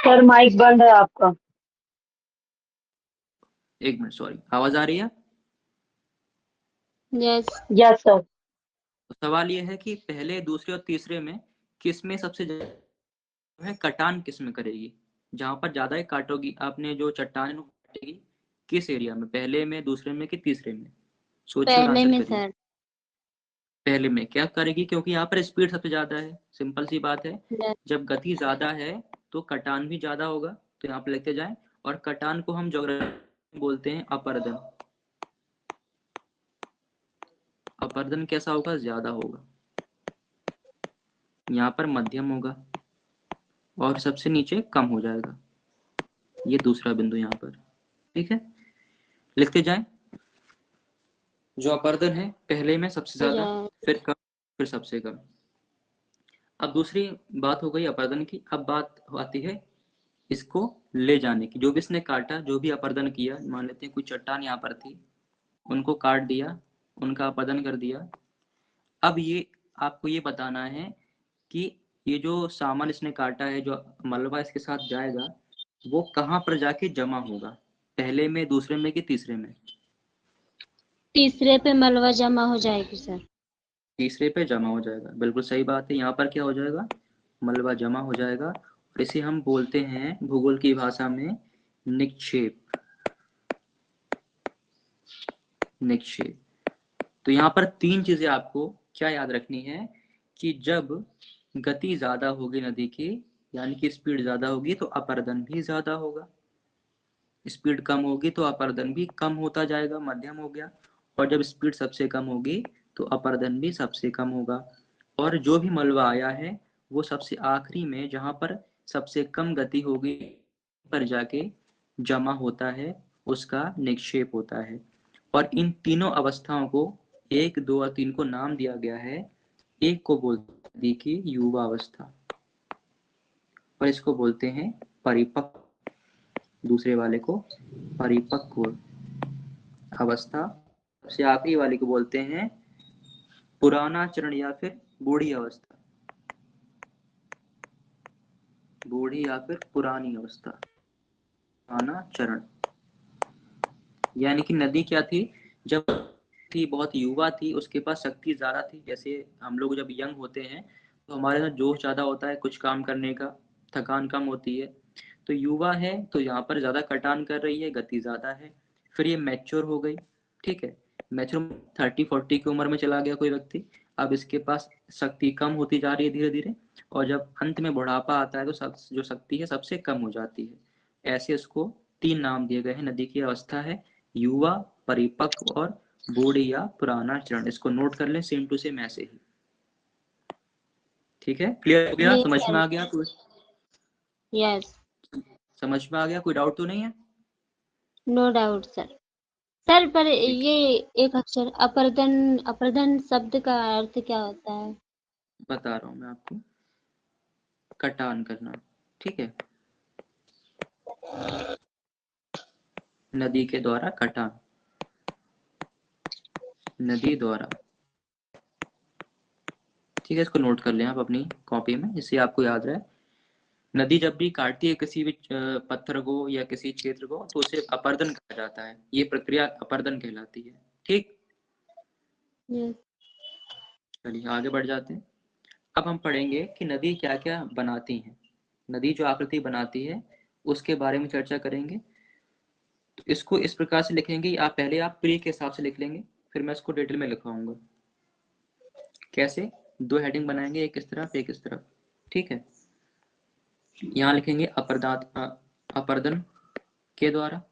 सर माइक बंद है आपका। एक मिनट, सॉरी, आवाज आ रही है? यस। Yes sir. तो सवाल ये है कि पहले, दूसरे और तीसरे में किस में सबसे ज्यादा है कटान, किस में करेगी? जहां पर ज्यादा ही काटोगी आपने जो चट्टान है, काटेगी किस एरिया में? पहले में, दूसरे में कि तीसरे में? सोचिए और पहले आंसर में करिए। सर। पहले में क्या करेगी? क्योंकि यहाँ पर स्पीड सबसे ज्यादा है, सिंपल सी बात है। यस। जब गति ज्यादा है तो कटान भी ज्यादा होगा, तो यहाँ पे लेके जाए। और कटान को हम ज्योग्राफी बोलते हैं अपरदन। अपरदन कैसा होगा? ज्यादा होगा। यहाँ पर मध्यम होगा और सबसे नीचे कम हो जाएगा। ये दूसरा बिंदु यहाँ पर, ठीक है, लिखते जाएं। जो अपरदन है पहले में सबसे ज्यादा, फिर कम, फिर सबसे कम। अब दूसरी बात हो गई अपरदन की। अब बात आती है इसको ले जाने की। जो भी इसने काटा, जो भी अपरदन किया, मान लेते हैं कोई चट्टान यहाँ पर थी, उनको काट दिया, उनका अपरदन कर दिया। अब ये आपको ये बताना है कि ये जो सामान इसने काटा है, जो मलबा इसके साथ जाएगा, वो कहाँ पर जाके जमा होगा? पहले में, दूसरे में कि तीसरे में? तीसरे पे मलबा जमा हो जाएगी सर। तीसरे पे जमा हो जाएगा, बिल्कुल सही बात है। यहाँ पर क्या हो जाएगा? मलबा जमा हो जाएगा, और इसे हम बोलते हैं भूगोल की भाषा में निक्षेप। निक्षेप। तो यहाँ पर तीन चीजें आपको क्या याद रखनी है कि जब गति ज्यादा होगी नदी की, यानी कि स्पीड ज्यादा होगी, तो अपरदन भी ज्यादा होगा। स्पीड कम होगी तो अपरदन भी कम होता जाएगा, मध्यम हो गया। और जब स्पीड सबसे कम होगी तो अपरदन भी सबसे कम होगा। और जो भी मलबा आया है वो सबसे आखिरी में, जहां पर सबसे कम गति होगी, पर जाके जमा होता है, उसका निक्षेप होता है। और इन तीनों अवस्थाओं को, 1, 2 और 3 को नाम दिया गया है। एक को बोलते हैं नदी की युवा अवस्था, और इसको बोलते हैं परिपक्व। दूसरे वाले को परिपक्व अवस्था। सबसे आखिरी वाले को बोलते हैं पुराना चरण या फिर बूढ़ी अवस्था। बूढ़ी या फिर पुरानी अवस्था, पुराना चरण। यानी कि नदी क्या थी? जब थी, बहुत युवा थी, उसके पास शक्ति ज्यादा थी। जैसे हम लोग जब यंग होते हैं तो हमारे अंदर जोश ज्यादा होता है कुछ काम करने का, थकान कम होती है। तो युवा है तो यहाँ पर ज्यादा कटान कर रही है, गति ज्यादा है। फिर ये मैच्योर हो गई, ठीक है। मैच्योर 30-40 की उम्र में चला गया कोई व्यक्ति, अब इसके पास शक्ति कम होती जा रही है धीरे धीरे। और जब अंत में बुढ़ापा आता है तो जो शक्ति है सबसे कम हो जाती है। ऐसे इसको 3 नाम दिए गए हैं। नदी की अवस्था है युवा, परिपक्व और बूढ़ी या पुराना चरण। इसको नोट कर लें, सेम टू सेम ऐसे ही, ठीक है। क्लियर हो गया? ये समझ में सर। आ गया? कोई यस। समझ में आ गया? कोई डाउट तो नहीं है? No doubt sir. सर पर ठीक, ये एक अक्षर अपरदन, अपरदन शब्द का अर्थ क्या होता है? बता रहा हूँ मैं आपको। कटान करना, ठीक है। नदी के द्वारा कटान, नदी द्वारा, ठीक है। इसको नोट कर लें आप अपनी कॉपी में, इससे आपको याद रहे। नदी जब भी काटती है किसी भी पत्थर को या किसी क्षेत्र को, तो उसे अपरदन कहा जाता है। ये प्रक्रिया अपरदन कहलाती है, ठीक। यस। चलिए आगे बढ़ जाते हैं। अब हम पढ़ेंगे कि नदी क्या क्या बनाती हैं। नदी जो आकृति बनाती है उसके बारे में चर्चा करेंगे। तो इसको इस प्रकार से लिखेंगे, आप पहले आप प्री के हिसाब से लिख लेंगे, फिर मैं इसको डिटेल में लिखवाऊंगा। कैसे? 2 हेडिंग बनाएंगे, एक इस तरफ एक इस तरफ, ठीक है। यहाँ लिखेंगे अपरदन के द्वारा,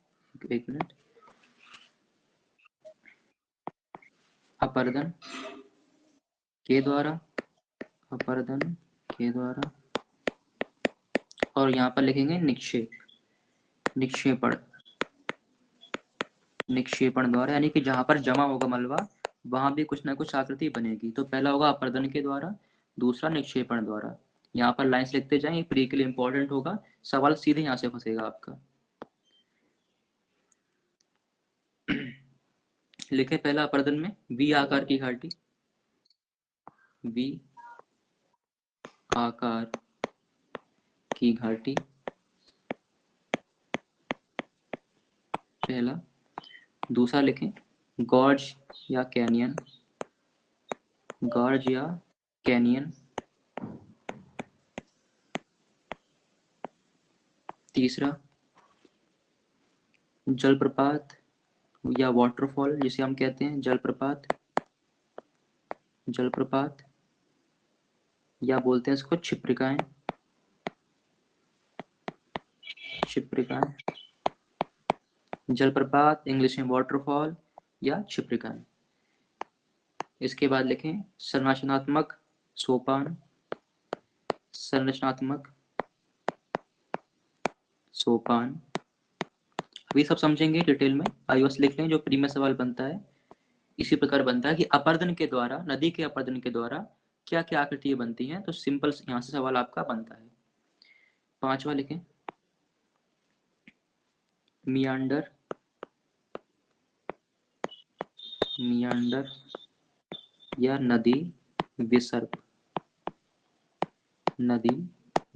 एक मिनट, अपरदन के द्वारा, अपरदन के द्वारा, और यहाँ पर लिखेंगे निक्षेप, निक्षेपण, निक्षेपण द्वारा, यानी कि जहां पर जमा होगा मलबा वहां भी कुछ ना कुछ आकृति बनेगी। तो पहला होगा अपरदन के द्वारा, दूसरा निक्षेपण द्वारा। यहाँ पर लाइंस लिखते जाएं, प्री के लिए इंपॉर्टेंट होगा, सवाल सीधे यहाँ से फंसेगा आपका। लिखे पहला अपरदन में वी आकार की घाटी, वी आकार की घाटी पहला। दूसरा लिखें गॉर्ज या कैनियन, गॉर्ज या कैनियन। तीसरा जलप्रपात या वाटरफॉल, जिसे हम कहते हैं जलप्रपात, जलप्रपात या बोलते हैं इसको क्षिप्रिकाएं, क्षिप्रिकाएं, जलप्रपात इंग्लिश में वाटरफॉल या क्षिप्रिकाएं। इसके बाद लिखें संरचनात्मक सोपान, संरचनात्मक सोपान। अभी सब समझेंगे डिटेल में, आयुष लिख लें जो प्री में सवाल बनता है। इसी प्रकार बनता है कि अपरदन के द्वारा, नदी के अपरदन के द्वारा क्या क्या आकृतियां बनती हैं। तो सिंपल यहाँ से सवाल आपका बनता है। पांचवा लिखें मियांडर, मियांडर या नदी विसर्प, नदी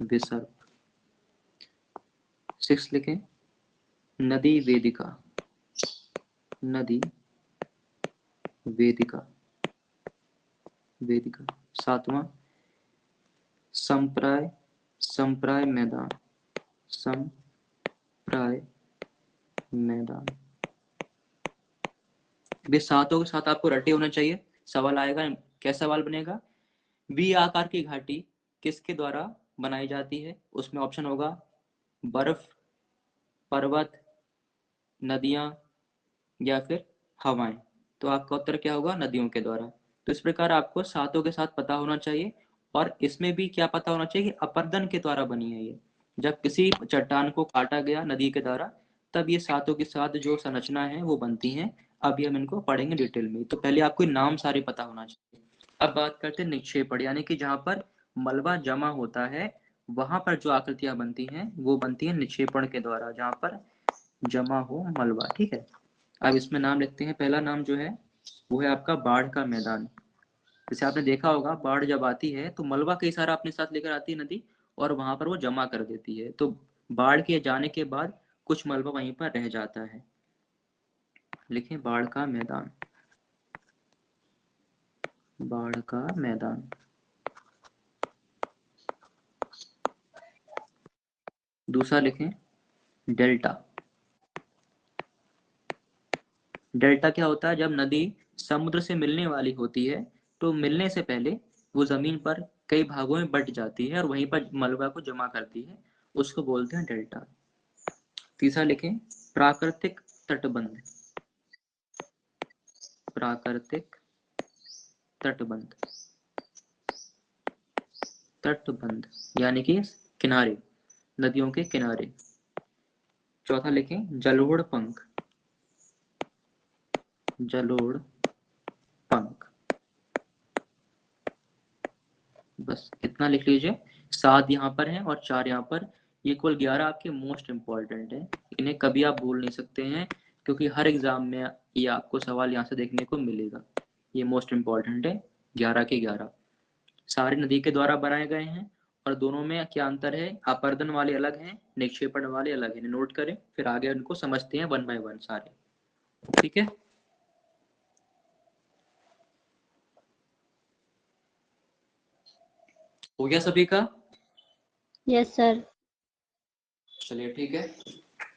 विसर्प। 6 लिखें नदी वेदिका, नदी वेदिका, वेदिका। 7वां संप्राय, संप्राय मैदान, संप्राय मैदान। वे सातों के साथ आपको रटे होना चाहिए, सवाल आएगा। क्या सवाल बनेगा? वी आकार की घाटी किसके द्वारा बनाई जाती है? उसमें ऑप्शन होगा बर्फ, पर्वत, नदियां या फिर हवाएं। तो आपका उत्तर क्या होगा? नदियों के द्वारा। तो इस प्रकार आपको सातों के साथ पता होना चाहिए। और इसमें भी क्या पता होना चाहिए कि अपरदन के द्वारा बनी है ये। जब किसी चट्टान को काटा गया नदी के द्वारा, तब ये सातों के साथ जो संरचना है वो बनती है। अभी हम इनको पढ़ेंगे डिटेल में। तो पहले आपको नाम सारे पता होना चाहिए। अब बात करते हैं निक्षेपण, यानी कि जहां पर मलबा जमा होता है वहां पर जो आकृतियां बनती हैं वो बनती है निक्षेपण के द्वारा, जहां पर जमा हो मलबा, ठीक है। अब इसमें नाम लिखते हैं। पहला नाम जो है वो है आपका बाढ़ का मैदान। जैसे आपने देखा होगा बाढ़ जब आती है तो मलबा कई सारा अपने साथ लेकर आती है नदी, और वहां पर वो जमा कर देती है। तो बाढ़ के जाने के बाद कुछ मलबा वहीं पर रह जाता है। लिखें बाढ़ का मैदान, बाढ़ का मैदान। दूसरा लिखें डेल्टा। डेल्टा क्या होता है? जब नदी समुद्र से मिलने वाली होती है तो मिलने से पहले वो जमीन पर कई भागों में बट जाती है और वहीं पर मलबा को जमा करती है, उसको बोलते हैं डेल्टा। तीसरा लिखें प्राकृतिक तटबंध, प्राकृतिक तटबंध, तटबंध यानी कि किनारे, नदियों के किनारे। चौथा लिखें जलोढ़ पंख, जलोढ़ पंख। बस इतना लिख लीजिए। 7 यहाँ पर है और 4 यहाँ पर। ये कुल 11 आपके मोस्ट इंपॉर्टेंट है। इन्हें कभी आप भूल नहीं सकते हैं, क्योंकि हर एग्जाम में ये आपको सवाल यहाँ से देखने को मिलेगा। ये मोस्ट इंपॉर्टेंट है, 11 के 11 सारे नदी के द्वारा बनाए गए हैं। और दोनों में क्या अंतर है? अपरदन वाले अलग हैं, निक्षेपण वाले अलग हैं। नोट करें, फिर आगे उनको समझते हैं 1 बाय 1 सारे, ठीक है। हो गया सभी का? Yes sir. चलिए ठीक है।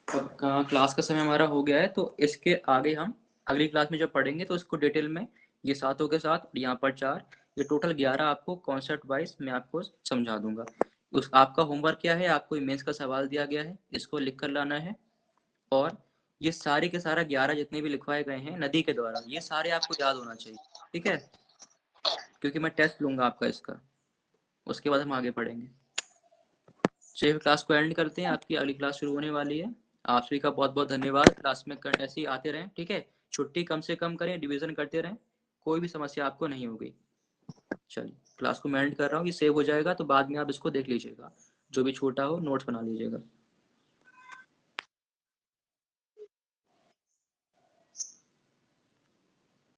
अब क्लास का समय हमारा हो गया है, तो इसके आगे हम अगली क्लास में जब पढ़ेंगे तो इसको डिटेल में, ये 7 के साथ और यहाँ पर 4, ये टोटल 11 आपको कॉन्सेप्ट वाइज मैं आपको समझा दूंगा। उस आपका होमवर्क क्या है, आपको इमेज का सवाल दिया गया है, इसको लिख कर लाना है, और ये सारे के सारा 11 जितने भी लिखवाए गए हैं नदी के द्वारा, ये सारे आपको याद होना चाहिए, ठीक है, क्योंकि मैं टेस्ट लूंगा आपका इसका, उसके बाद हम आगे पढ़ेंगे। चलिए क्लास को एंड करते हैं, आपकी अगली क्लास शुरू होने वाली है। आप सभी का बहुत बहुत धन्यवाद। क्लास में ऐसे ही आते रहें, ठीक है, छुट्टी कम से कम करें, डिवीजन करते रहें, कोई भी समस्या आपको नहीं होगी। चलिए क्लास को मैं एंड कर रहा हूँ, ये सेव हो जाएगा तो बाद में आप इसको देख लीजिएगा, जो भी छोटा हो नोट्स बना लीजिएगा।